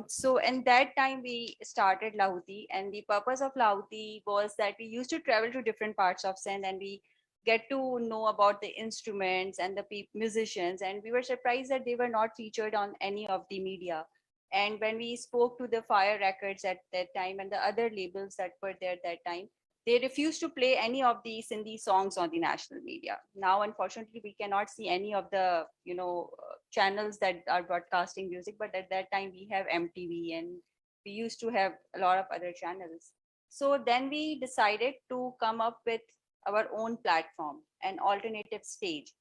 So in that time we started Lahuti, and the purpose of Lahuti was that we used to travel to different parts of Sindh, and we get to know about the instruments and the musicians, and we were surprised that they were not featured on any of the media. And when we spoke to the Fire Records at that time and the other labels that were there at that time, they refused to play any of the Sindhi songs on the national media. Now, unfortunately, we cannot see any of the channels that are broadcasting music, but at that time we have MTV, and we used to have a lot of other channels. So then we decided to come up with our own platform, an alternative stage.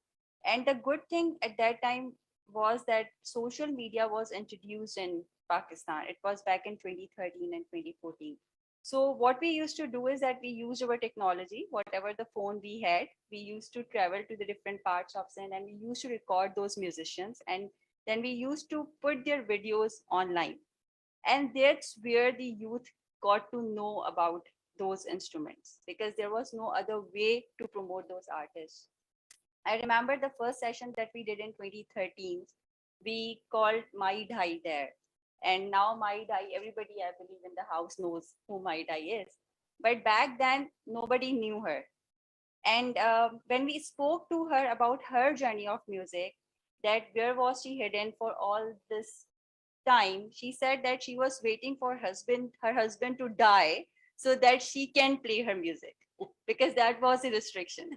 And the good thing at that time was that social media was introduced in Pakistan. It was back in 2013 and 2014. So what we used to do is that we used our technology, whatever the phone we had, we used to travel to the different parts of Sindh, and we used to record those musicians, and then we used to put their videos online. And that's where the youth got to know about those instruments, because there was no other way to promote those artists. I remember the first session that we did in 2013, we called Mai Dhai there. And now Mai Dai, everybody I believe in the house knows who Mai Dai is. But back then, nobody knew her. And when we spoke to her about her journey of music, that where was she hidden for all this time, she said that she was waiting for her husband to die so that she can play her music, because that was a restriction.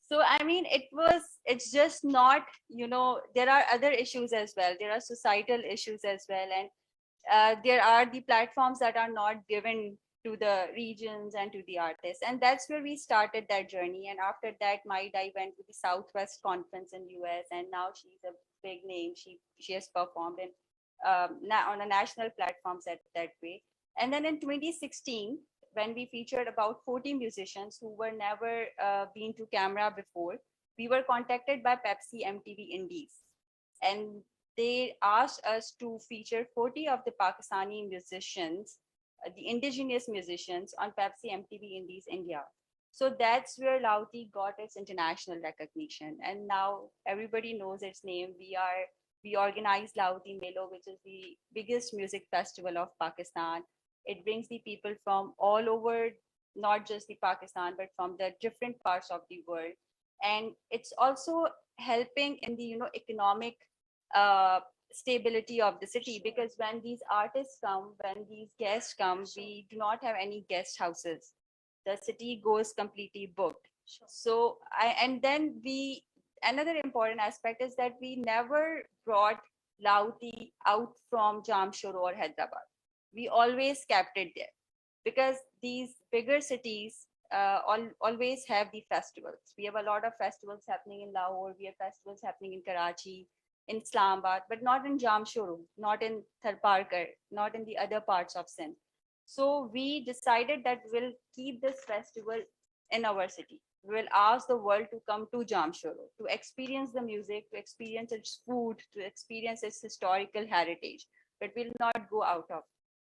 So I mean, it's just not, there are other issues as well, there are societal issues as well, and there are the platforms that are not given to the regions and to the artists, and that's where we started that journey. And after that, I went to the Southwest conference in US, and now she's a big name. She has performed in on a national platforms at that way. And then in 2016, when we featured about 40 musicians who were never been to camera before, we were contacted by Pepsi MTV Indies, and they asked us to feature 40 of the Pakistani musicians, the indigenous musicians, on Pepsi MTV Indies India. So that's where Lauti got its international recognition, and now everybody knows its name. We organize Lauti Melo, which is the biggest music festival of Pakistan. It brings the people from all over, not just the Pakistan, but from the different parts of the world. And it's also helping in the economic stability of the city, because when these artists come, when these guests come, we do not have any guest houses. The city goes completely booked. So and then another important aspect is that we never brought Lauti out from Jamshoro or Hyderabad. We always kept it there, because these bigger cities always have the festivals. We have a lot of festivals happening in Lahore, we have festivals happening in Karachi, in Islamabad, but not in Jamshoro, not in Tharparkar, not in the other parts of Sindh. So we decided that we'll keep this festival in our city. We will ask the world to come to Jamshoro to experience the music, to experience its food, to experience its historical heritage, but we'll not go out of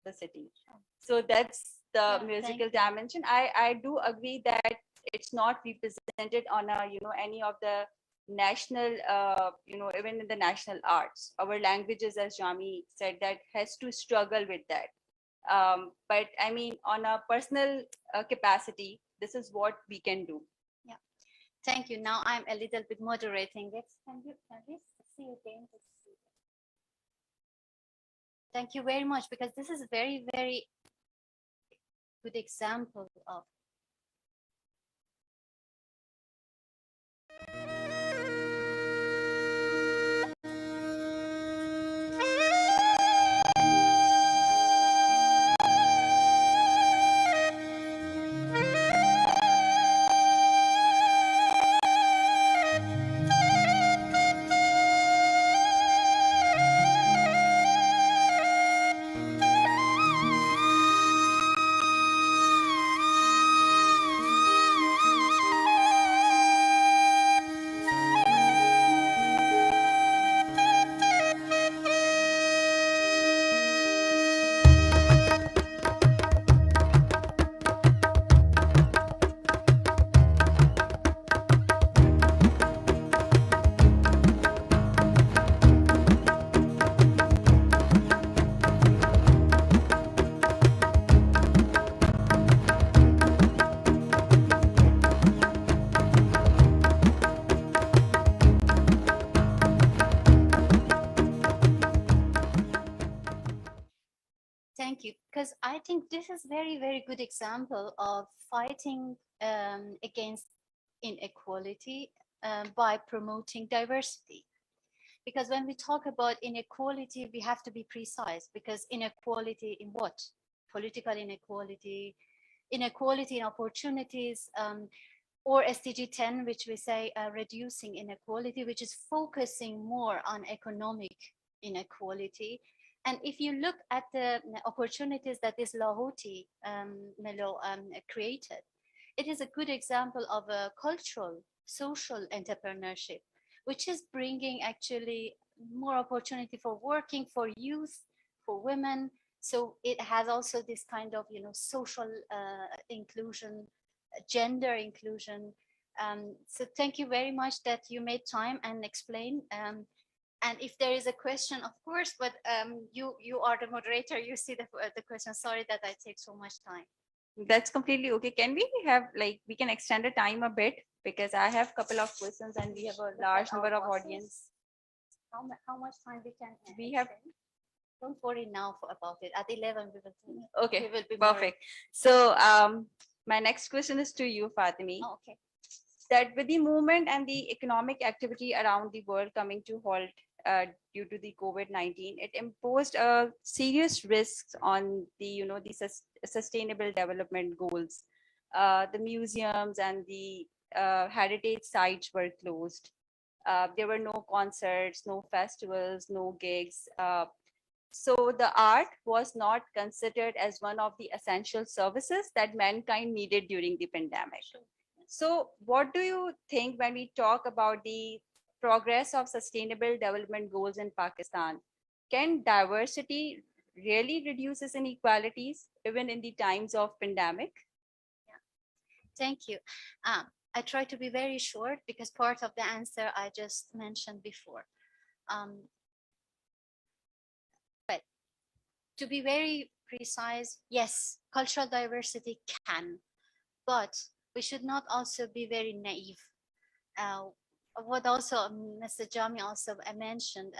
the city. So that's the musical dimension. I do agree that it's not represented on any of the national even in the national arts. Our languages, as Jami said, that has to struggle with that. But I mean, on a personal capacity, this is what we can do. Yeah, thank you. Now I'm a little bit moderating it. Can we see again? Thank you very much, because this is a very, very good example of Thank you, because I think this is very, very good example of fighting against inequality by promoting diversity. Because when we talk about inequality, we have to be precise, because inequality in what? Political inequality, inequality in opportunities, or SDG 10, which we say reducing inequality, which is focusing more on economic inequality. And if you look at the opportunities that this Lahoti Melo created, it is a good example of a cultural, social entrepreneurship, which is bringing actually more opportunity for working, for youth, for women. So it has also this kind of, social inclusion, gender inclusion. So thank you very much that you made time and explain. And if there is a question, of course, but you are the moderator, you see the question. Sorry that I take so much time. That's completely okay. Can we have we can extend the time a bit, because I have a couple of questions and we have a large number of audience. How much time we can? We have. Don't worry now about it. At 11 we will. Okay, we will be more- perfect. So my next question is to you, Fatimi. Oh, okay. That with the movement and the economic activity around the world coming to halt due to the COVID-19, it imposed serious risks on the sustainable development goals. The museums and the heritage sites were closed. There were no concerts, no festivals, no gigs. So the art was not considered as one of the essential services that mankind needed during the pandemic. So what do you think when we talk about the progress of sustainable development goals in Pakistan? Can diversity really reduces inequalities even in the times of pandemic? Thank you. I try to be very short because part of the answer I just mentioned before. But to be very precise, yes, cultural diversity can, but we should not also be very naive. What also Mr. Jami also mentioned,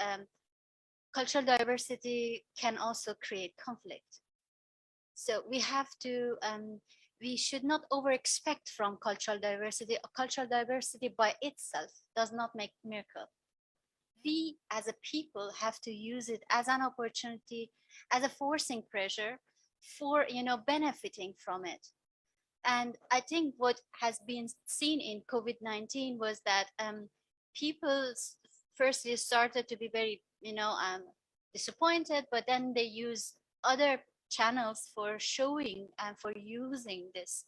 cultural diversity can also create conflict. So we have to, we should not over expect from cultural diversity. Cultural diversity by itself does not make miracle. We as a people have to use it as an opportunity, as a forcing pressure for benefiting from it. And I think what has been seen in COVID-19 was that people firstly started to be very disappointed, but then they use other channels for showing and for using this,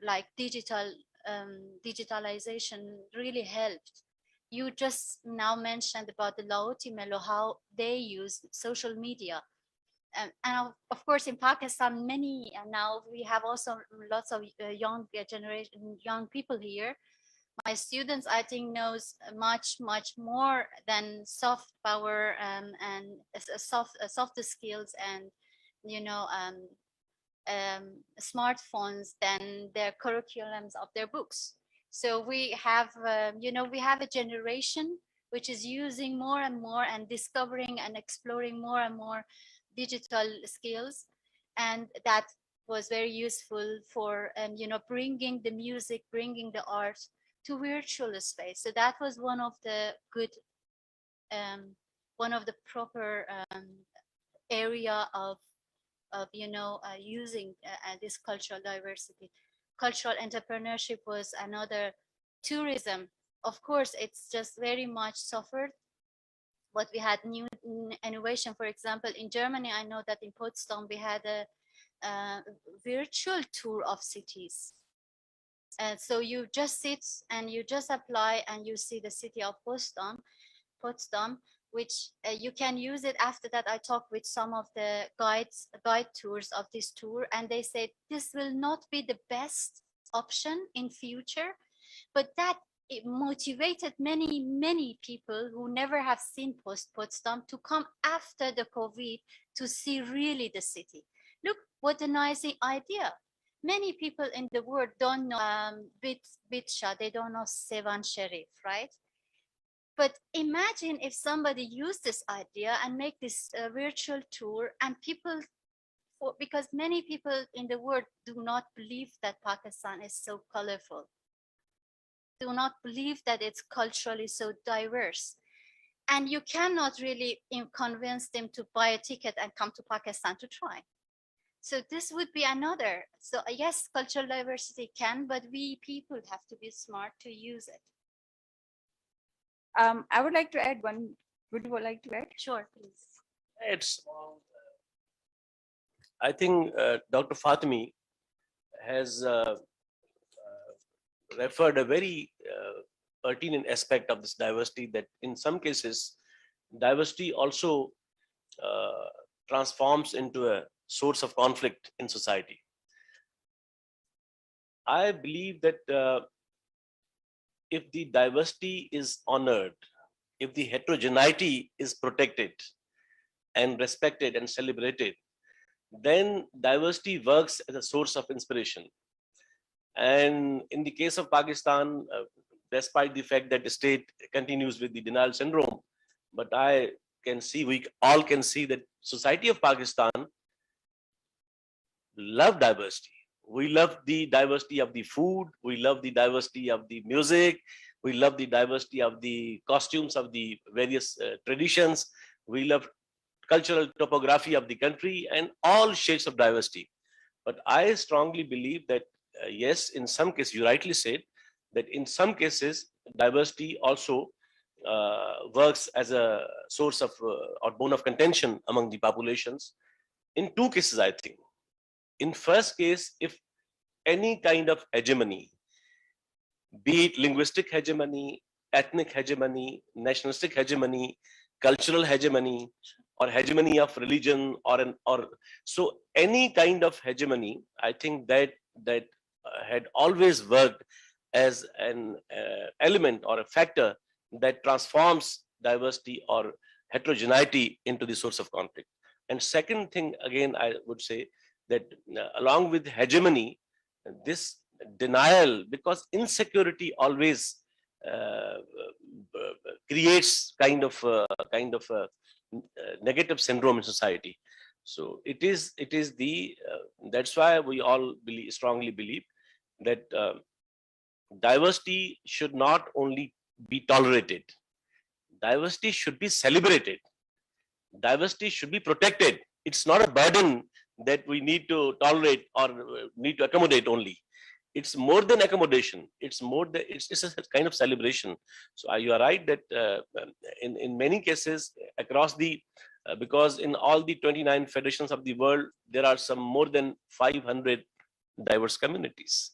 like digitalization really helped. You just now mentioned about the Laoti Melo, how they use social media. And of course, in Pakistan, many now we have also lots of young generation, young people here. My students, I think, knows much more than soft power and soft skills and smartphones than their curriculums of their books. So we have we have a generation which is using more and more and discovering and exploring more and more digital skills, and that was very useful for bringing the music, bringing the art to virtual space. So that was one of the good one of the proper area of using this cultural diversity. Cultural entrepreneurship was another. Tourism, of course, it's just very much suffered, but we had new innovation. For example, in Germany, I know that in Potsdam we had a virtual tour of cities. So you just sit and you just apply and you see the city of Potsdam, which you can use it. After that, I talked with some of the guide tours of this tour, and they said this will not be the best option in future, but that it motivated many people who never have seen Potsdam to come after the COVID to see really the city. Look, what a nice idea. Many people in the world don't know Bitsha, they don't know Sevan Sharif, right? But imagine if somebody used this idea and make this virtual tour, and people, because many people in the world do not believe that Pakistan is so colorful, do not believe that it's culturally so diverse. And you cannot really convince them to buy a ticket and come to Pakistan to try. So this would be another. So yes, cultural diversity can, but we people have to be smart to use it. I would like to add one. Would you like to add? Sure, please. It's, I think Dr. Fatmi has referred a very pertinent aspect of this diversity, that in some cases, diversity also transforms into a source of conflict in society. I believe that if the diversity is honored, if the heterogeneity is protected and respected and celebrated, then diversity works as a source of inspiration. And in the case of Pakistan, despite the fact that the state continues with the denial syndrome, but I can see, we all can see that society of Pakistan love diversity. We love the diversity of the food, we love the diversity of the music, we love the diversity of the costumes of the various traditions, we love cultural topography of the country and all shades of diversity. But I strongly believe that yes, in some cases, you rightly said that in some cases, diversity also works as a source of or bone of contention among the populations. In two cases, I think. In first case, if any kind of hegemony, be it linguistic hegemony, ethnic hegemony, nationalistic hegemony, cultural hegemony, or hegemony of religion, or so any kind of hegemony, I think that had always worked as an element or a factor that transforms diversity or heterogeneity into the source of conflict. And second thing, again, I would say that along with hegemony, this denial, because insecurity always creates kind of a negative syndrome in society. So it is the that's why we all strongly believe that diversity should not only be tolerated, diversity should be celebrated, diversity should be protected. It's not a burden that we need to tolerate or need to accommodate only. It's more than accommodation. It's a kind of celebration. So you are right that in many cases across the because in all the 29 federations of the world, there are some more than 500 diverse communities.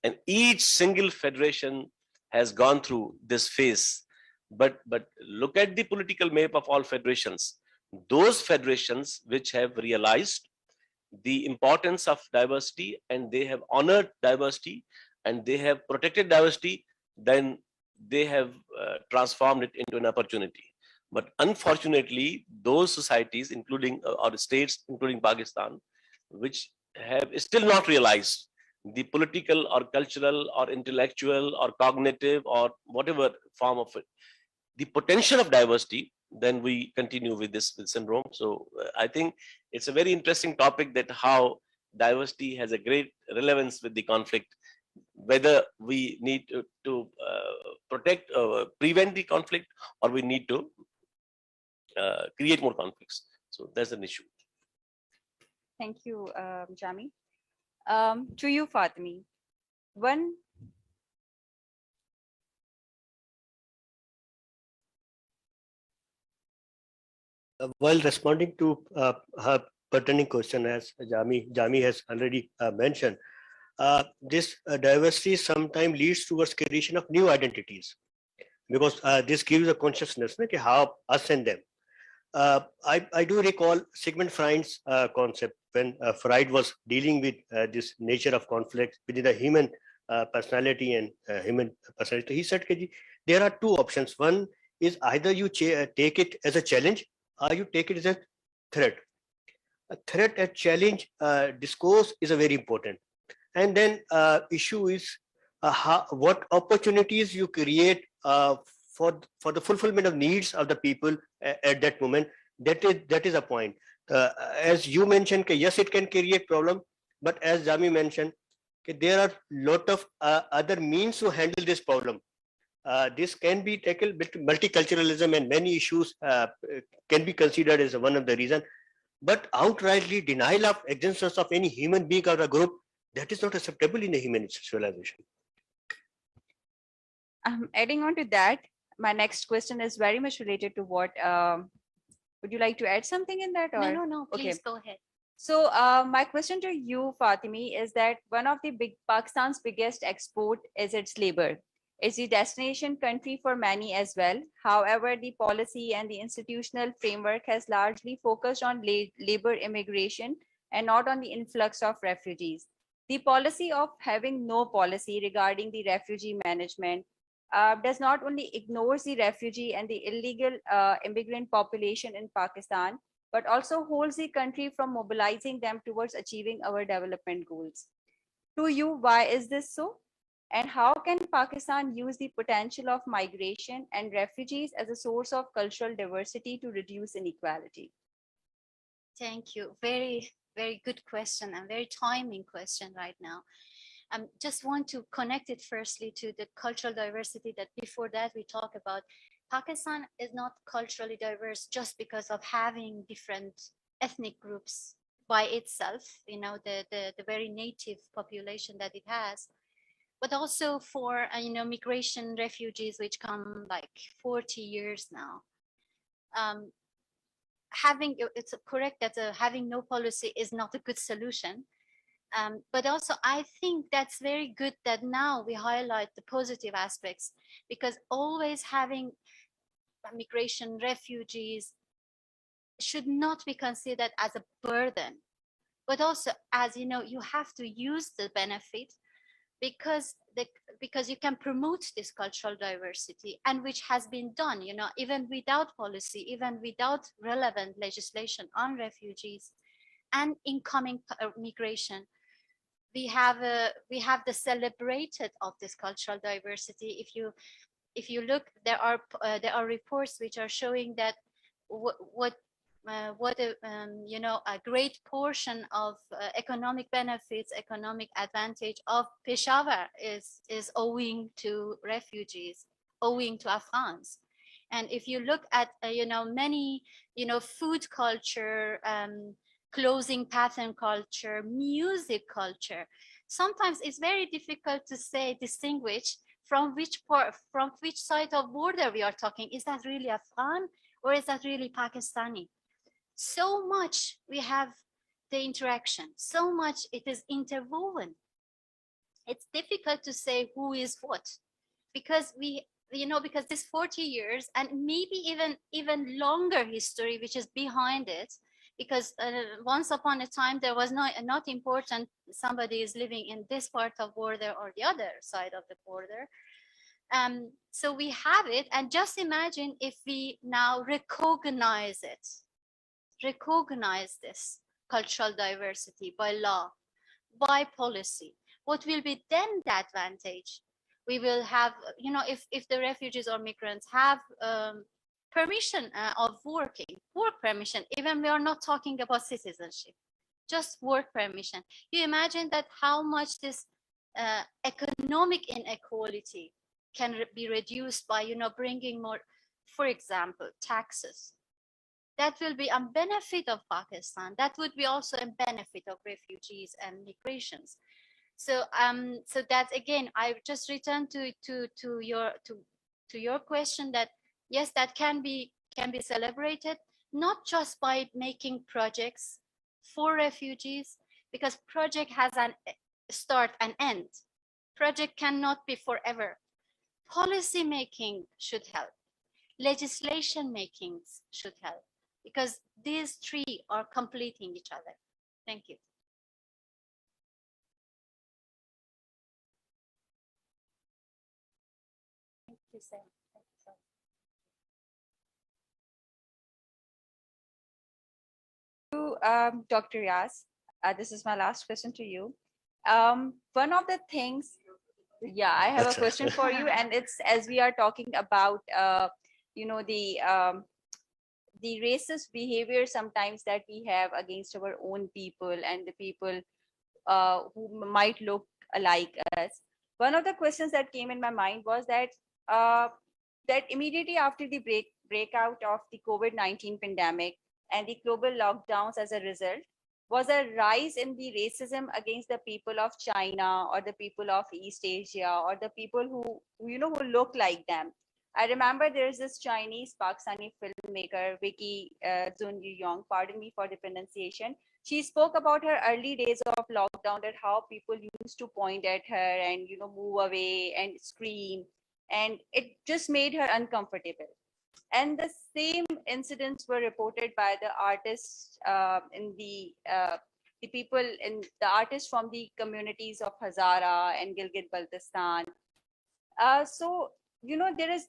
And each single federation has gone through this phase. But look at the political map of all federations. Those federations which have realized the importance of diversity and they have honored diversity and they have protected diversity, then they have transformed it into an opportunity. But unfortunately, those societies, including or states, including Pakistan, which have still not realized the political or cultural or intellectual or cognitive or whatever form of it, the potential of diversity, then we continue with this syndrome. So I think it's a very interesting topic that how diversity has a great relevance with the conflict, whether we need to protect, prevent the conflict, or we need to create more conflicts. So that's an issue. Thank you, Jami. To you, Fatmi. While responding to her pertaining question, as Jami has already mentioned, this diversity sometimes leads towards creation of new identities, because this gives a consciousness, like how us and them. I do recall Sigmund Freud's concept when Freud was dealing with this nature of conflict within the human personality and human personality. He said, there are two options. One is either you take it as a challenge or you take it as a threat. A threat and challenge discourse is a very important. And then issue is what opportunities you create for the fulfillment of needs of the people at that moment. That is a point. As you mentioned, yes, it can create problem, but as Jami mentioned, there are lot of other means to handle this problem. This can be tackled with multiculturalism, and many issues can be considered as one of the reason. But outrightly denial of existence of any human being or a group, that is not acceptable in a human civilization. Adding on to that, my next question is very much related to what. Would you like to add something in that? Or? No, Okay. please go ahead. So my question to you, Fatimi, is that one of the Pakistan's biggest export is its labor. It's the destination country for many as well. However, the policy and the institutional framework has largely focused on labor immigration and not on the influx of refugees. The policy of having no policy regarding the refugee management does not only ignores the refugee and the illegal immigrant population in Pakistan, but also holds the country from mobilizing them towards achieving our development goals. To you, why is this so? And how can Pakistan use the potential of migration and refugees as a source of cultural diversity to reduce inequality? Thank you. Very, very good question and very timing question right now. Just want to connect it firstly to the cultural diversity that before that we talk about. Pakistan is not culturally diverse just because of having different ethnic groups by itself, you know, the very native population that it has, but also for, you know, migration refugees, which come like 40 years now. It's correct that having no policy is not a good solution. But also, I think that's very good that now we highlight the positive aspects, because always having migration refugees should not be considered as a burden, but also as, you know, you have to use the benefit because you can promote this cultural diversity, and which has been done, you know, even without policy, even without relevant legislation on refugees and incoming migration. We have the celebrated of this cultural diversity. If you look, there are reports which are showing that you know, a great portion of economic benefits, economic advantage of Peshawar is owing to refugees, owing to Afghans. And if you look at you know, many, you know, food culture, clothing pattern culture, music culture, sometimes it's very difficult to say, distinguish from which side of border we are talking. Is that really Afghan or is that really Pakistani? So much we have the interaction, so much it is interwoven. It's difficult to say who is what, because because this 40 years and maybe even longer history which is behind it, because once upon a time there was not important somebody is living in this part of border or the other side of the border. So we have it, and just imagine if we now recognize this cultural diversity by law, by policy. What will be then the advantage? We will have, you know, if the refugees or migrants have permission of work permission, even we are not talking about citizenship, just work permission. You imagine that how much this economic inequality can be reduced by, you know, bringing more, for example, taxes. That will be a benefit of Pakistan. That would be also a benefit of refugees and migrations. So so that again, I just return to your question that yes, that can be celebrated, not just by making projects for refugees, because project has an start and end. Project cannot be forever. Policy making should help. Legislation making should help, because these three are completing each other. Thank you. Thank you, Sam. Dr. Yas, this is my last question to you. One of the things Yeah, I have a Acha. question for you, and it's as we are talking about, the racist behavior sometimes that we have against our own people and the people who might look alike us. One of the questions that came in my mind was that uh, that immediately after the breakout of the COVID-19 pandemic and the global lockdowns as a result, was a rise in the racism against the people of China or the people of East Asia or the people who look like them. I remember there's this Chinese Pakistani filmmaker, Vicky Zun Yong, pardon me for the pronunciation. She spoke about her early days of lockdown, that how people used to point at her and move away and scream, and it just made her uncomfortable. And the same incidents were reported by the artists in the people in the artists from the communities of Hazara and Gilgit Baltistan. So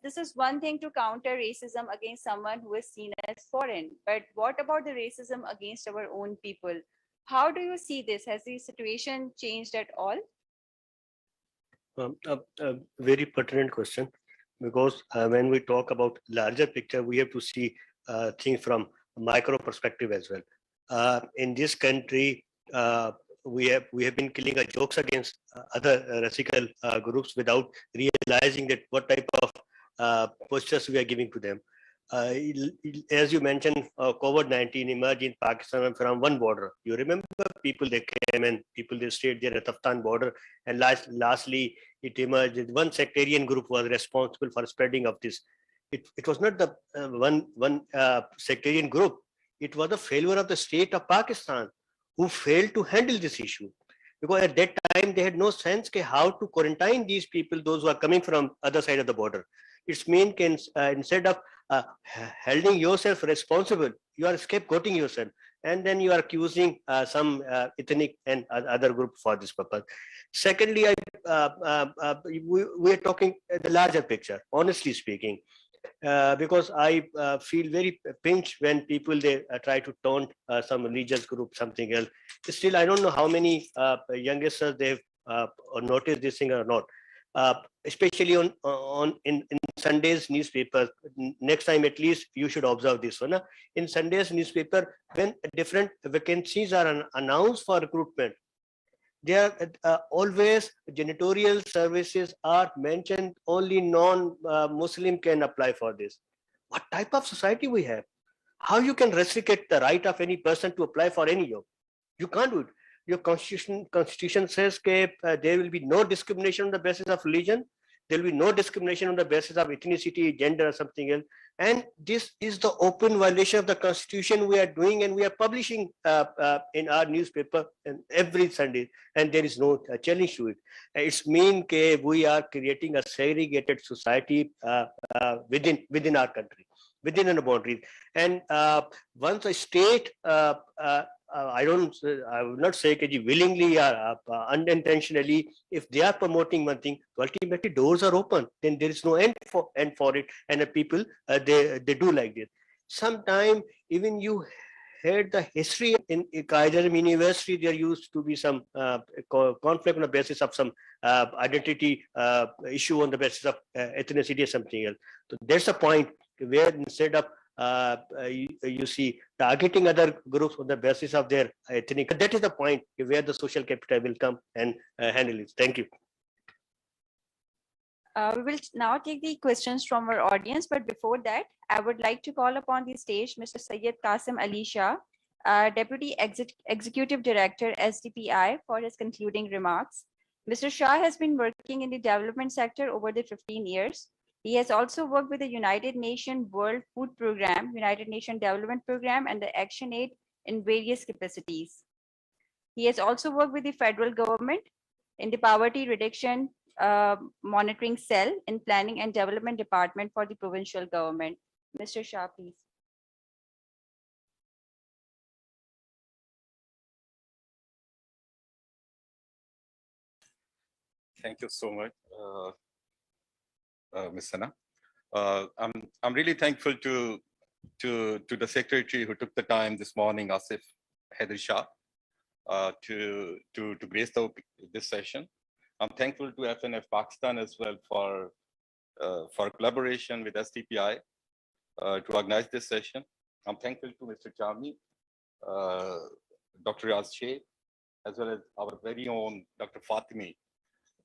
this is one thing to counter racism against someone who is seen as foreign, but what about the racism against our own people? How do you see this? Has the situation changed at all? A very pertinent question, because when we talk about larger picture, we have to see things from micro perspective as well. In this country, we have been killing jokes against other racial groups without realizing that what type of postures we are giving to them. As you mentioned, COVID-19 emerged in Pakistan from one border. You remember people they came and people they stayed there at Afghan border, and lastly it emerged. One sectarian group was responsible for spreading of this. It was not the one sectarian group. It was the failure of the state of Pakistan who failed to handle this issue, because at that time they had no sense how to quarantine these people, those who are coming from other side of the border. It's mean instead of holding yourself responsible, you are scapegoating yourself, and then you are accusing some ethnic and other group for this purpose. Secondly, we are talking the larger picture, honestly speaking, because I feel very pinched when people they try to taunt some religious group, something else. Still, I don't know how many youngsters they've noticed this thing or not. Especially in Sunday's newspaper. Next time, at least you should observe this one. In Sunday's newspaper, when different vacancies are announced for recruitment, there are always janitorial services are mentioned. Only non-Muslim can apply for this. What type of society we have? How you can restrict the right of any person to apply for any job? You can't do it. Your constitution says that there will be no discrimination on the basis of religion. There will be no discrimination on the basis of ethnicity, gender, or something else. And this is the open violation of the constitution we are doing, and we are publishing in our newspaper and every Sunday, and there is no challenge to it. It's mean that we are creating a segregated society within our country, within the boundaries. And once a state I would not say willingly or unintentionally, if they are promoting one thing, ultimately doors are open. Then there is no end for it, and the people they do like this. Sometime even you heard the history in Kaiser University, there used to be some conflict on the basis of some identity issue on the basis of ethnicity or something else. So that's a point where instead of you see targeting other groups on the basis of their ethnic, that is the point where the social capital will come and handle it. Thank you. We will now take the questions from our audience, but before that, I would like to call upon the stage Mr. Syed Qasim Ali Shah, Deputy Executive Director, SDPI, for his concluding remarks. Mr. Shah has been working in the development sector over the 15 years. He has also worked with the United Nations World Food Programme, United Nations Development Programme, and the Action Aid in various capacities. He has also worked with the federal government in the Poverty Reduction Monitoring Cell in Planning and Development Department for the provincial government. Mr. Shah, please. Thank you so much, Ms. Sana. I'm really thankful to the secretary who took the time this morning, Asif Haider Shah, to grace this session. I'm thankful to FNF Pakistan as well for collaboration with STPI to organize this session. I'm thankful to Mr. Jami, Dr. Riaz Sheikh, as well as our very own Dr. Fatimi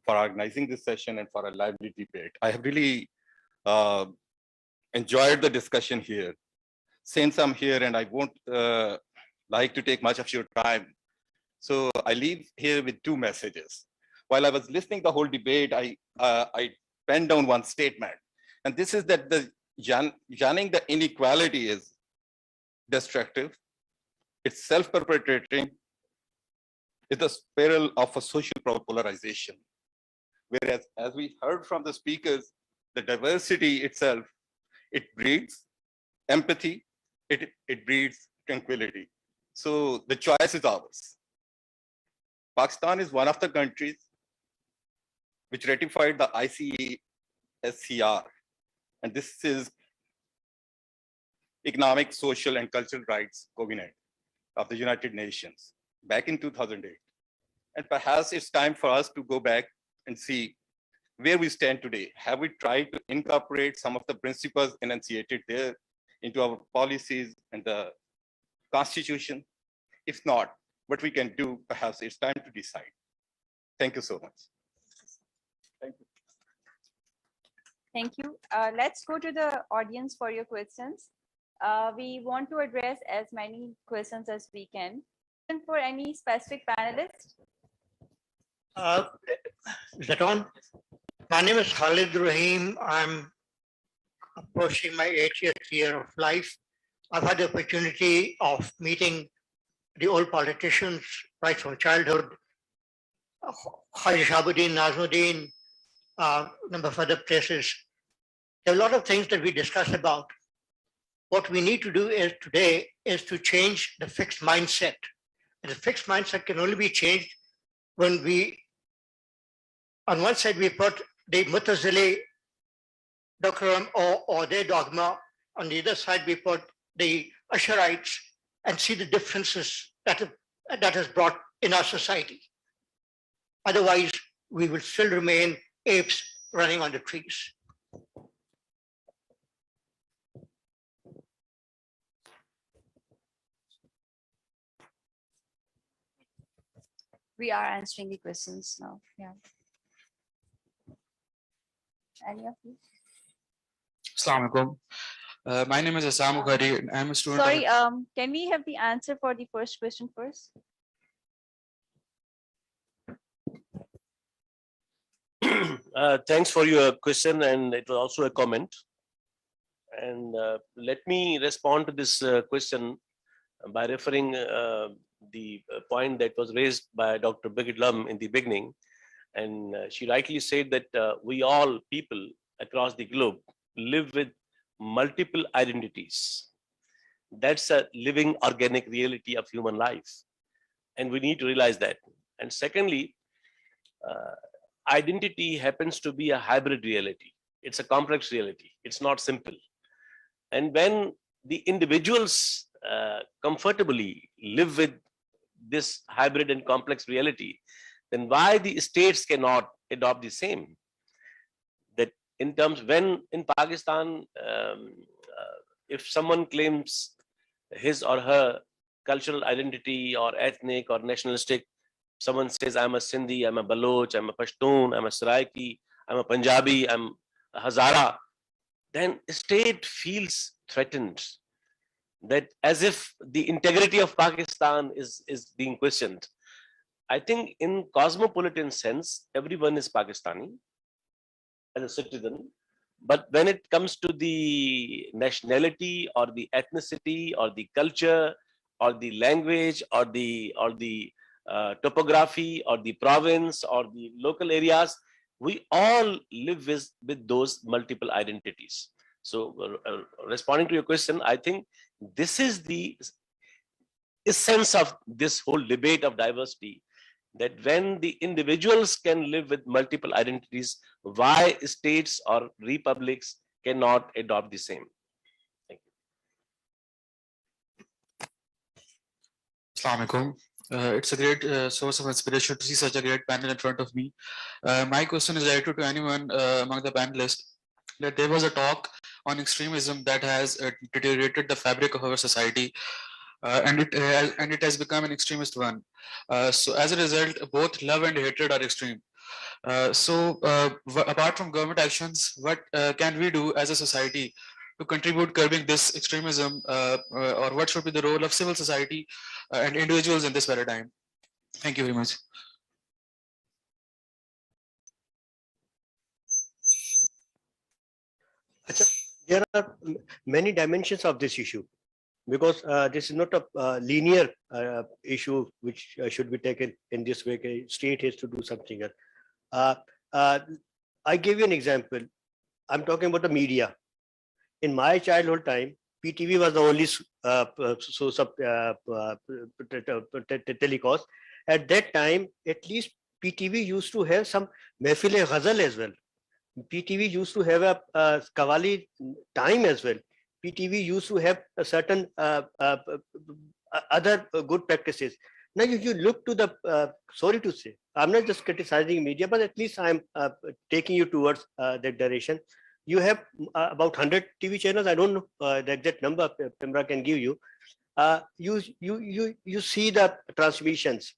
for organizing this session and for a lively debate. I have really enjoyed the discussion here. Since I'm here and I won't like to take much of your time, so I leave here with two messages. While I was listening the whole debate, I penned down one statement, and this is that the shunning the inequality is destructive, it's self-perpetuating, it's a spiral of a social polarization. Whereas, as we heard from the speakers, the diversity itself, it breeds empathy, it breeds tranquility. So the choice is ours. Pakistan is one of the countries which ratified the ICSCR, and this is Economic, Social, and Cultural Rights Covenant of the United Nations back in 2008. And perhaps it's time for us to go back and see where we stand today. Have we tried to incorporate some of the principles enunciated there into our policies and the Constitution? If not, what we can do, perhaps it's time to decide. Thank you so much. Thank you. Thank you. Let's go to the audience for your questions. We want to address as many questions as we can. And for any specific panelist? Is that on? My name is Khalid Rahim. I'm approaching my 80th year of life. I've had the opportunity of meeting the old politicians right from childhood, Haji Shahabuddin, Nazamuddin, number of other places. There are a lot of things that we discuss about. What we need to do is today is to change the fixed mindset. And the fixed mindset can only be changed when we, on one side, we put the Mutazili doctrine or their dogma. On the other side, we put the Asharites and see the differences that is brought in our society. Otherwise, we will still remain apes running on the trees. We are answering the questions now. Yeah. Any of you? Assalamu alaikum. My name is Assam Bukhari and I'm a student. Sorry, can we have the answer for the first question first? Thanks for your question, and it was also a comment. And let me respond to this question by referring the point that was raised by Dr. Birgit Lum in the beginning. And she rightly said that we all people across the globe live with multiple identities. That's a living organic reality of human life. And we need to realize that. And secondly, identity happens to be a hybrid reality. It's a complex reality. It's not simple. And when the individuals comfortably live with this hybrid and complex reality, then why the states cannot adopt the same? That in terms, when in Pakistan, if someone claims his or her cultural identity or ethnic or nationalistic, someone says, I'm a Sindhi, I'm a Baloch, I'm a Pashtun, I'm a Saraiki, I'm a Punjabi, I'm a Hazara, then state feels threatened, that as if the integrity of Pakistan is being questioned. I think in cosmopolitan sense, everyone is Pakistani as a citizen, but when it comes to the nationality or the ethnicity or the culture or the language or the topography or the province or the local areas, we all live with those multiple identities. So responding to your question, I think this is the essence of this whole debate of diversity, that when the individuals can live with multiple identities, why states or republics cannot adopt the same? Thank you. Assalamu alaikum. It's a great source of inspiration to see such a great panel in front of me. My question is directed to anyone among the panelists, that there was a talk on extremism that has deteriorated the fabric of our society, and it has become an extremist one. So as a result, both love and hatred are extreme. Apart from government actions, what can we do as a society to contribute curbing this extremism, or what should be the role of civil society and individuals in this paradigm? Thank you very much. Achha, there are many dimensions of this issue, because this is not a linear issue which should be taken in this way. A state has to do something else. Uh, uh, I give you an example. I'm talking about the media. In my childhood time, PTV was the only source of telecast. At that time, at least PTV used to have some mehfil ghazal as well. PTV used to have a Qawwali time as well. PTV used to have a certain other good practices. Now, you look to the, sorry to say, I'm not just criticizing media, but at least I'm taking you towards that direction. You have about 100 TV channels. I don't know the exact number Pimra can give you. You see the transmissions.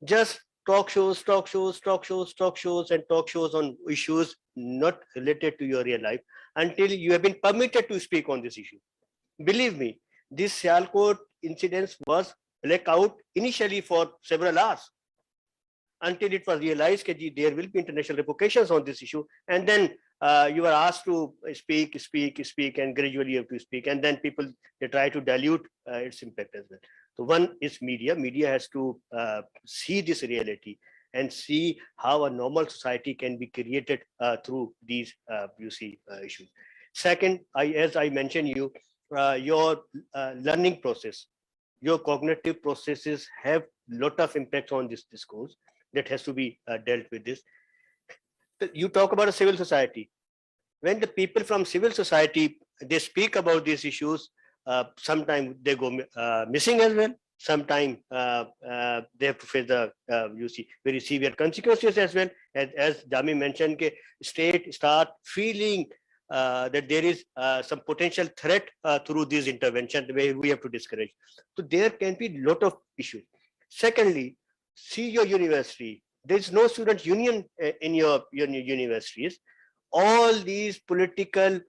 Just talk shows, talk shows, talk shows, talk shows, and talk shows on issues not related to your real life until you have been permitted to speak on this issue. Believe me, this Sialkot incident was blackout initially for several hours until it was realized that there will be international repercussions on this issue. And then you are asked to speak, and gradually you have to speak. And then people, they try to dilute its impact as well. So one is media. Media has to see this reality and see how a normal society can be created through these, issues. Second, as I mentioned your learning process, your cognitive processes have lot of impact on this discourse that has to be dealt with this. You talk about a civil society. When the people from civil society, they speak about these issues, sometimes they go missing as well. Sometimes they have to face the very severe consequences as well. As Jami mentioned, state start feeling that there is some potential threat through this intervention where we have to discourage. So there can be a lot of issues. Secondly, see your university. There is no student union in your universities. All these political,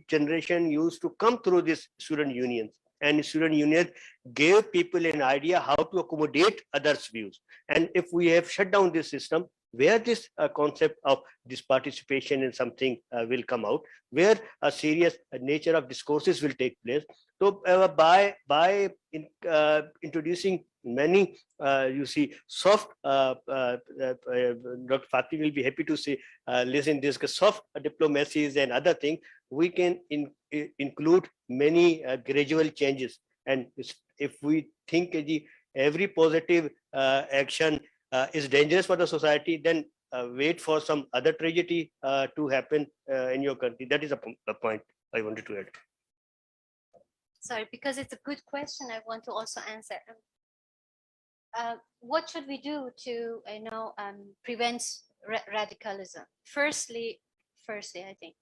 generation used to come through this student unions, and student unions gave people an idea how to accommodate others' views. And if we have shut down this system, where this concept of this participation in something will come out, where a serious nature of discourses will take place. So by introducing many, soft, Dr. Fatih will be happy to say, listen this soft diplomacies and other things, we can include many gradual changes. And if we think every positive action is dangerous for the society, then wait for some other tragedy to happen in your country. That is a point I wanted to add. Sorry, because it's a good question, I want to also answer. What should we do to, prevent radicalism? Firstly, I think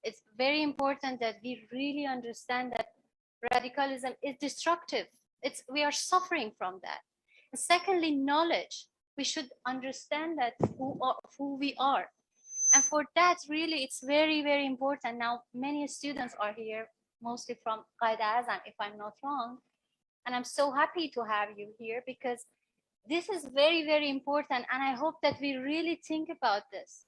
it's very important that we really understand that radicalism is destructive. We are suffering from that. And secondly, knowledge. We should understand that who we are. And for that, really, it's very, very important. Now, many students are here, mostly from Qaeda Azam, if I'm not wrong. And I'm so happy to have you here because this is very, very important. And I hope that we really think about this.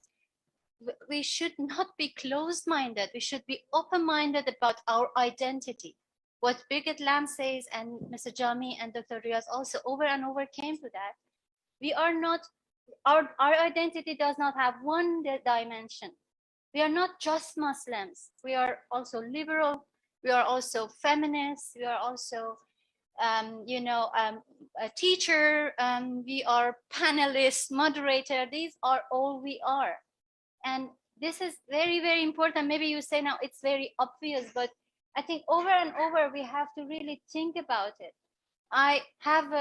We should not be closed-minded. We should be open-minded about our identity. What Birgit Lam says, and Mr. Jami and Dr. Riaz also over and over came to that. We are not, our identity does not have one dimension. We are not just Muslims. We are also liberal. We are also feminists. We are also, a teacher. We are panelists, moderator. These are all we are. And this is very, very important. Maybe you say now it's very obvious, but I think over and over we have to really think about it. I have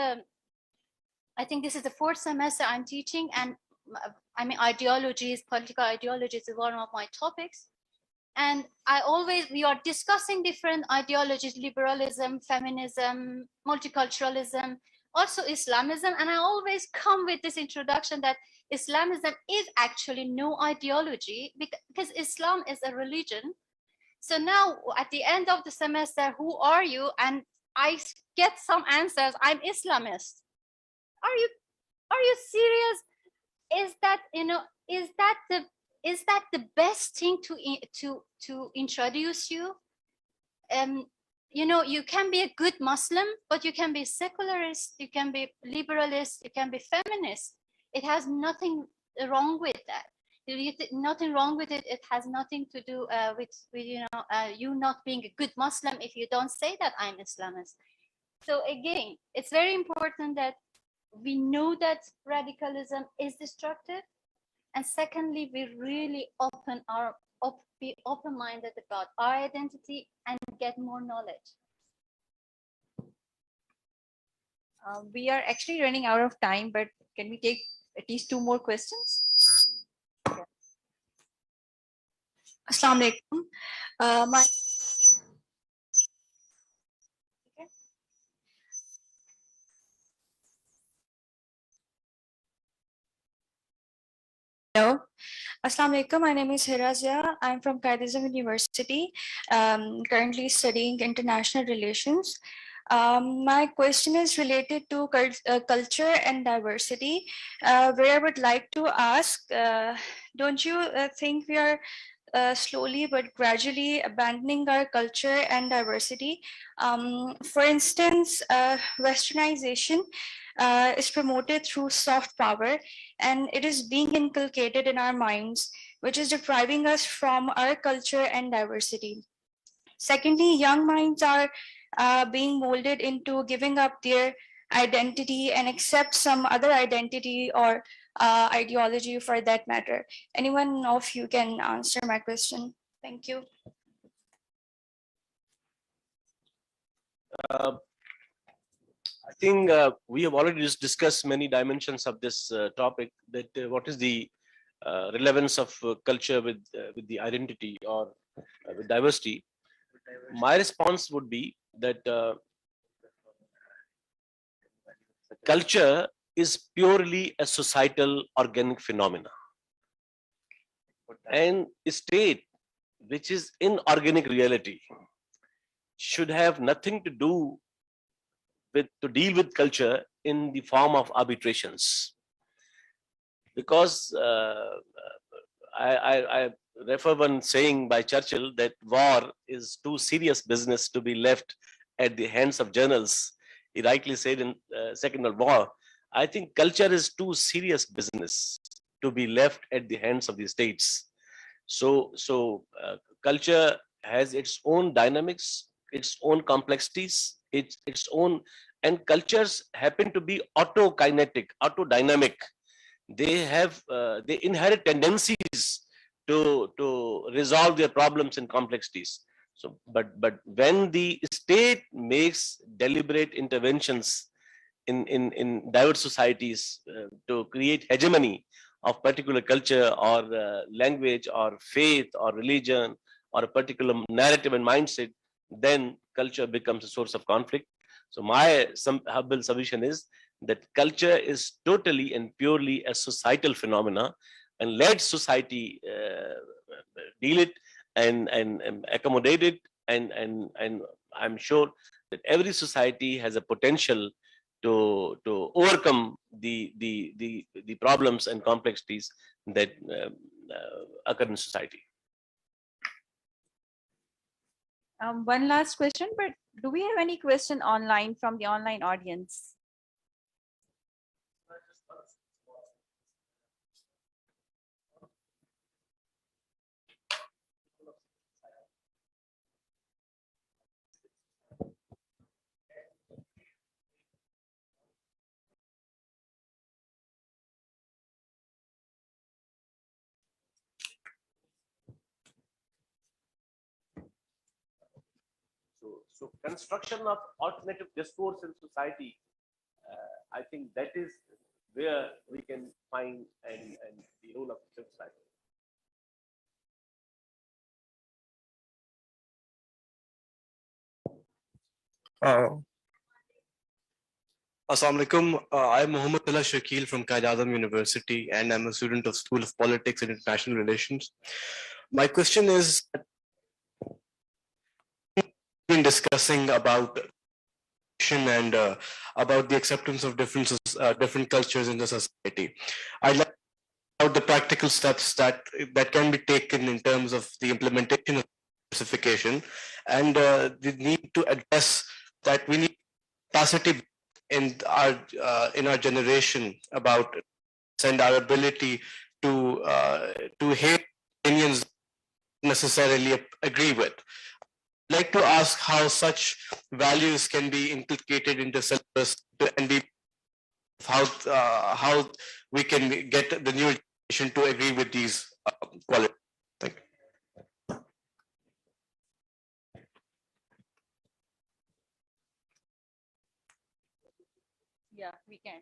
I think this is the fourth semester I'm teaching, and I mean, ideologies, political ideologies is one of my topics. And we are discussing different ideologies, liberalism, feminism, multiculturalism, also Islamism. And I always come with this introduction that Islamism is actually no ideology, because Islam is a religion. So now at the end of the semester, who are you? And I get some answers. I'm Islamist. Are you serious? Is that, is that the best thing to introduce you? You can be a good Muslim, but you can be secularist, you can be liberalist, you can be feminist. It has nothing wrong with that. Nothing wrong with it. It has nothing to do with you not being a good Muslim if you don't say that I'm Islamist. So again, it's very important that we know that radicalism is destructive. And secondly, we really be open-minded about our identity and get more knowledge. We are actually running out of time, but can we take at least 2 more questions? Assalamu alaikum. My Hello. Assalamu alaikum. My name is Hirazia. I'm from Qaidism University, currently studying international relations. My question is related to culture and diversity, where I would like to ask, don't you think we are slowly but gradually abandoning our culture and diversity? For instance, westernization is promoted through soft power, and it is being inculcated in our minds, which is depriving us from our culture and diversity. Secondly, young minds are being molded into giving up their identity and accept some other identity or ideology for that matter. Anyone of you can answer my question? Thank you. I think we have already discussed many dimensions of this topic. That what is the relevance of culture with the identity or with diversity? My response would be that culture is purely a societal organic phenomena, and a state which is inorganic reality should have nothing to do with to deal with culture in the form of arbitrations, because I refer one saying by Churchill that war is too serious business to be left at the hands of journals. He rightly said in Second World War. I think culture is too serious business to be left at the hands of the states. So culture has its own dynamics, its own complexities, its own, and cultures happen to be autokinetic, autodynamic. They have they inherit tendencies to resolve their problems and complexities. So, but when the state makes deliberate interventions in diverse societies to create hegemony of particular culture or language or faith or religion or a particular narrative and mindset, then culture becomes a source of conflict. So my humble submission is that culture is totally and purely a societal phenomena, and let society deal it and accommodate it, and I'm sure that every society has a potential to overcome the problems and complexities that occur in society. One last question, but do we have any question online from the online audience? So construction of alternative discourse in society, I think that is where we can find and the role of civil society. Assalamu alaikum. I'm Mohammad Allah Shakil from Qaid-e-Azam University, and I'm a student of School of Politics and International Relations. My question is, we've been discussing about and about the acceptance of different cultures in the society. I'd like to know about the practical steps that can be taken in terms of the implementation of diversification, and the need to address that we need capacity in our generation about and our ability to hear opinions necessarily agree with. I'd like to ask how such values can be inculcated into syllabus and be how we can get the new generation to agree with these qualities. Thank you. Yeah, we can.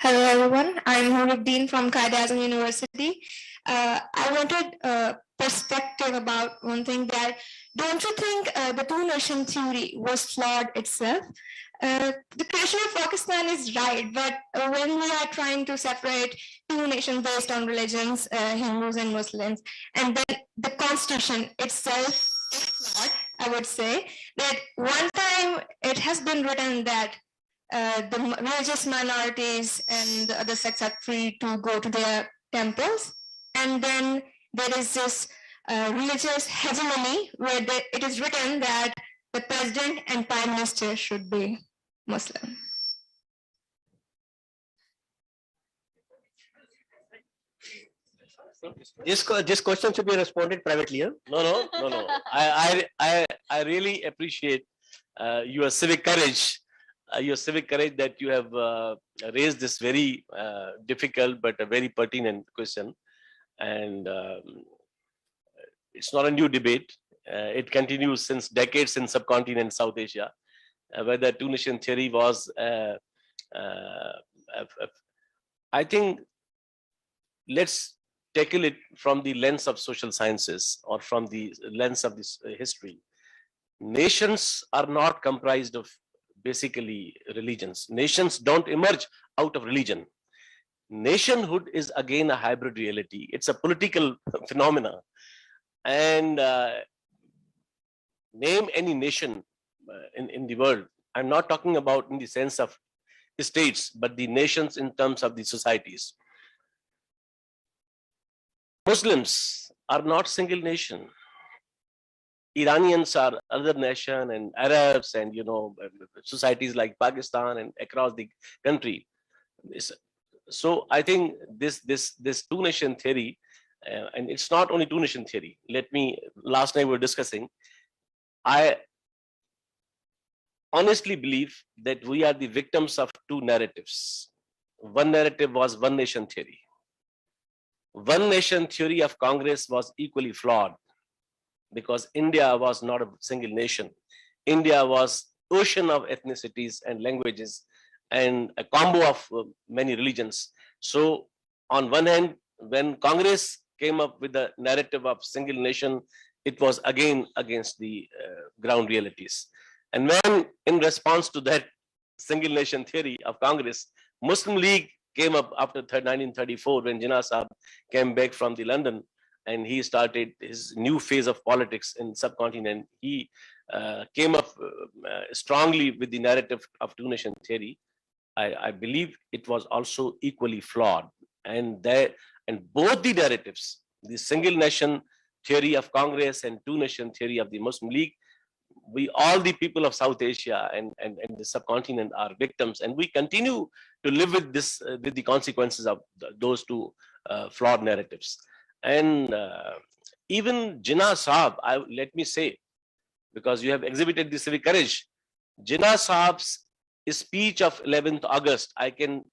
Hello, everyone. I'm Nuruddin from Qaid-e-Azam University. I wanted a perspective about one thing that, don't you think the two-nation theory was flawed itself? The creation of Pakistan is right, but when we are trying to separate two nations based on religions, Hindus and Muslims, and then the constitution itself is flawed, I would say, that one time it has been written that the religious minorities and the other sects are free to go to their temples. And then there is this religious hegemony where it is written that the president and prime minister should be Muslim. This question should be responded privately. Huh? No. I really appreciate your civic courage. That you have raised this very difficult but a very pertinent question, and it's not a new debate. It continues since decades in subcontinent South Asia, whether two-nation theory was. I think let's tackle it from the lens of social sciences or from the lens of this history. Nations are not comprised of basically religions. Nations don't emerge out of religion. Nationhood is again a hybrid reality. It's a political phenomena. And name any nation in the world. I'm not talking about in the sense of states, but the nations in terms of the societies. Muslims are not single nation. Iranians are other nation, and Arabs, and societies like Pakistan and across the country. So I think this two-nation theory, and it's not only two-nation theory. Last night we were discussing. I honestly believe that we are the victims of two narratives. One narrative was one-nation theory. One-nation theory of Congress was equally flawed, because India was not a single nation. India was ocean of ethnicities and languages and a combo of many religions. So on one hand, when Congress came up with the narrative of single nation, it was again against the ground realities. And when in response to that single nation theory of Congress, Muslim League came up after 1934 when Jinnah Sahib came back from the London, and he started his new phase of politics in subcontinent. He came up strongly with the narrative of two-nation theory. I believe it was also equally flawed. And both the narratives, the single nation theory of Congress and two-nation theory of the Muslim League, all the people of South Asia and the subcontinent are victims, and we continue to live with this, with the consequences of those two flawed narratives. And even Jinnah Sahib, let me say, because you have exhibited the civic courage, Jinnah Sahib's speech of 11th August, I can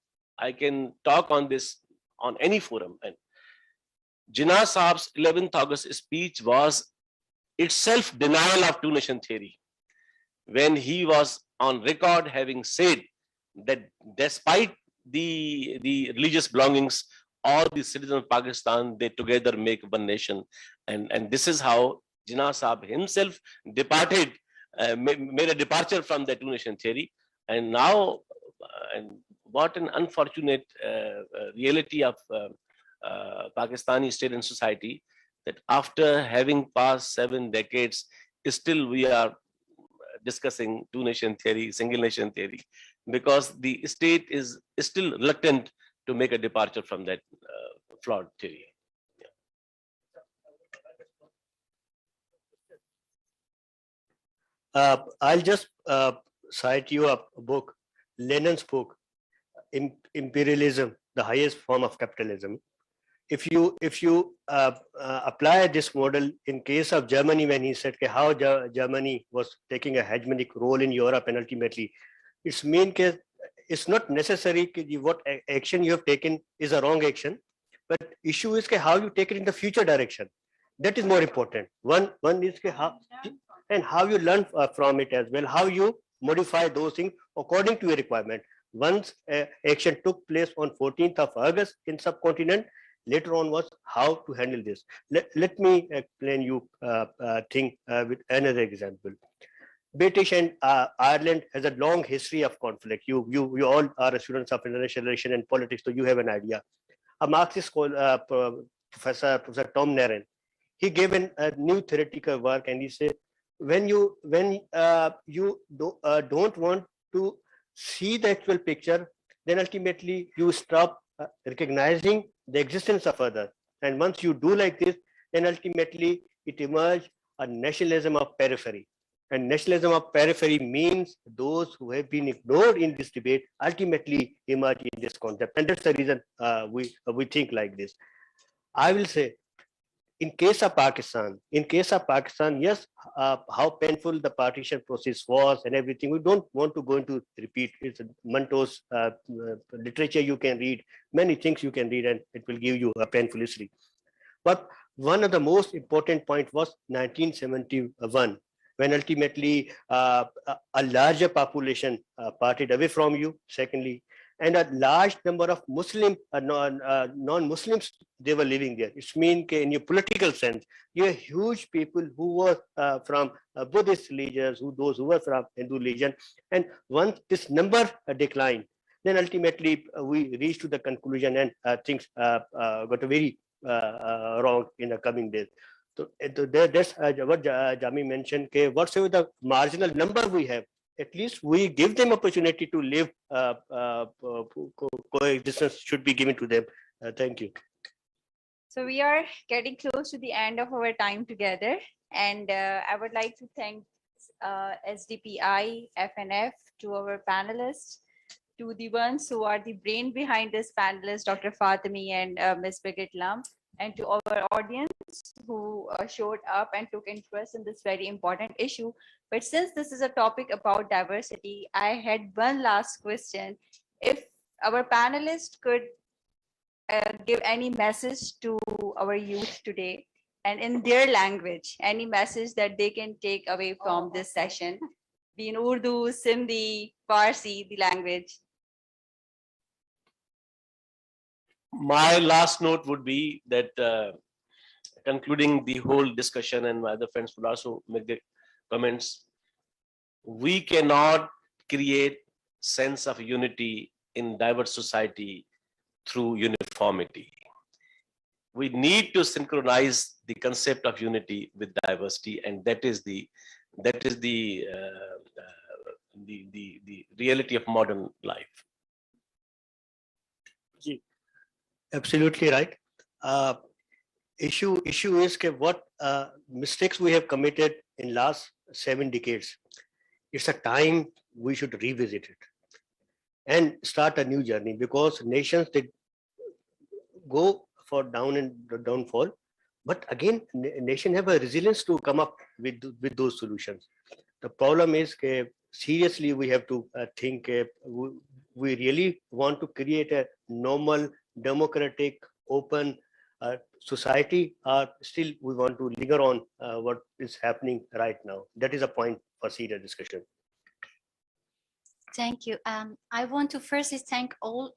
talk on this on any forum. And Jinnah Saab's 11th August speech was itself denial of two-nation theory, when he was on record having said that despite the religious belongings, all the citizens of Pakistan, they together make one nation. And this is how Jinnah Saab himself departed, made a departure from the two-nation theory. And now, and what an unfortunate reality of Pakistani state and society, that after having passed 7 decades, still we are discussing two-nation theory, single nation theory, because the state is still reluctant to make a departure from that flawed theory. I'll just cite you a book, Lenin's book, Imperialism, the Highest Form of Capitalism. If you apply this model in case of Germany, when he said how Germany was taking a hegemonic role in Europe, and ultimately it's it's not necessary what action you have taken is a wrong action, but issue is how you take it in the future direction. That is more important. One is how you learn from it as well, how you modify those things according to your requirement. Once action took place on 14th of August in subcontinent, later on was how to handle this. Let me explain you thing with another example. British and Ireland has a long history of conflict. You all are students of international relations and politics, so you have an idea. A Marxist Professor Tom Naren, he gave a new theoretical work, and he said, when you don't want to see the actual picture, then ultimately you stop recognizing the existence of others. And once you do like this, then ultimately it emerges a nationalism of periphery. And nationalism of periphery means those who have been ignored in this debate ultimately emerge in this concept. And that's the reason we think like this. I will say, in case of Pakistan, yes, how painful the partition process was and everything. We don't want to go into repeat. It's Manto's literature you can read, many things you can read, and it will give you a painful history. But one of the most important point was 1971, when ultimately a larger population parted away from you. Secondly, and a large number of Muslim non-Muslims, they were living there. It means in your political sense, you have huge people who were from Buddhist religions, those who were from Hindu religion. And once this number declined, then ultimately we reached to the conclusion, and things got very wrong in the coming days. So that's what Jami mentioned, whatsoever the marginal number we have, at least we give them opportunity to live, coexistence should be given to them. Thank you. So we are getting close to the end of our time together, and I would like to thank SDPI, FNF, to our panelists, to the ones who are the brain behind this panelist, Dr. Fatemi and Ms. Brigitte Lam, and to our audience who showed up and took interest in this very important issue. But since this is a topic about diversity, I had one last question. If our panelists could give any message to our youth today, and in their language, any message that they can take away from this session, be in Urdu, Sindhi, Farsi, the language. My last note would be that concluding the whole discussion, and my other friends will also make the comments, we cannot create sense of unity in diverse society through uniformity. We need to synchronize the concept of unity with diversity, and that is the reality of modern life. Absolutely right. Issue is what mistakes we have committed in last 7 decades. It's a time we should revisit it and start a new journey, because nations, they go for down and downfall, but again nation have a resilience to come up with those solutions. The problem is seriously we have to think, we really want to create a normal, democratic, open society, or still we want to linger on what is happening right now? That is a point for serious discussion. Thank you. I want to firstly thank all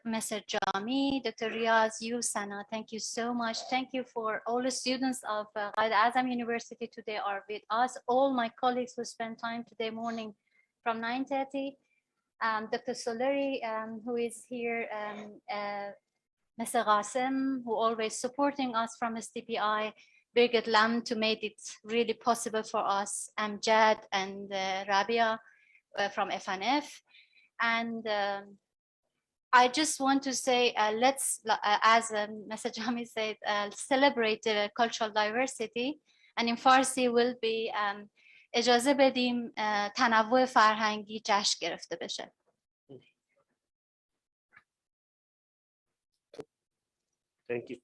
Mr. Jami, Dr. Riaz, you, Sana. Thank you so much. Thank you for all the students of Qaid Azam University today are with us. All my colleagues who spent time today morning from 9:30. Dr. Soleri, who is here, Mr. Qasim, who always supporting us from STPI, Birgit Lam to make it really possible for us, Amjad and Rabia from FNF. And I just want to say, let's, as Mr. Jami said, celebrate the cultural diversity. And in Farsi will be اجازه بدیم تنوع فرهنگی جشن گرفته بشه. Thank you.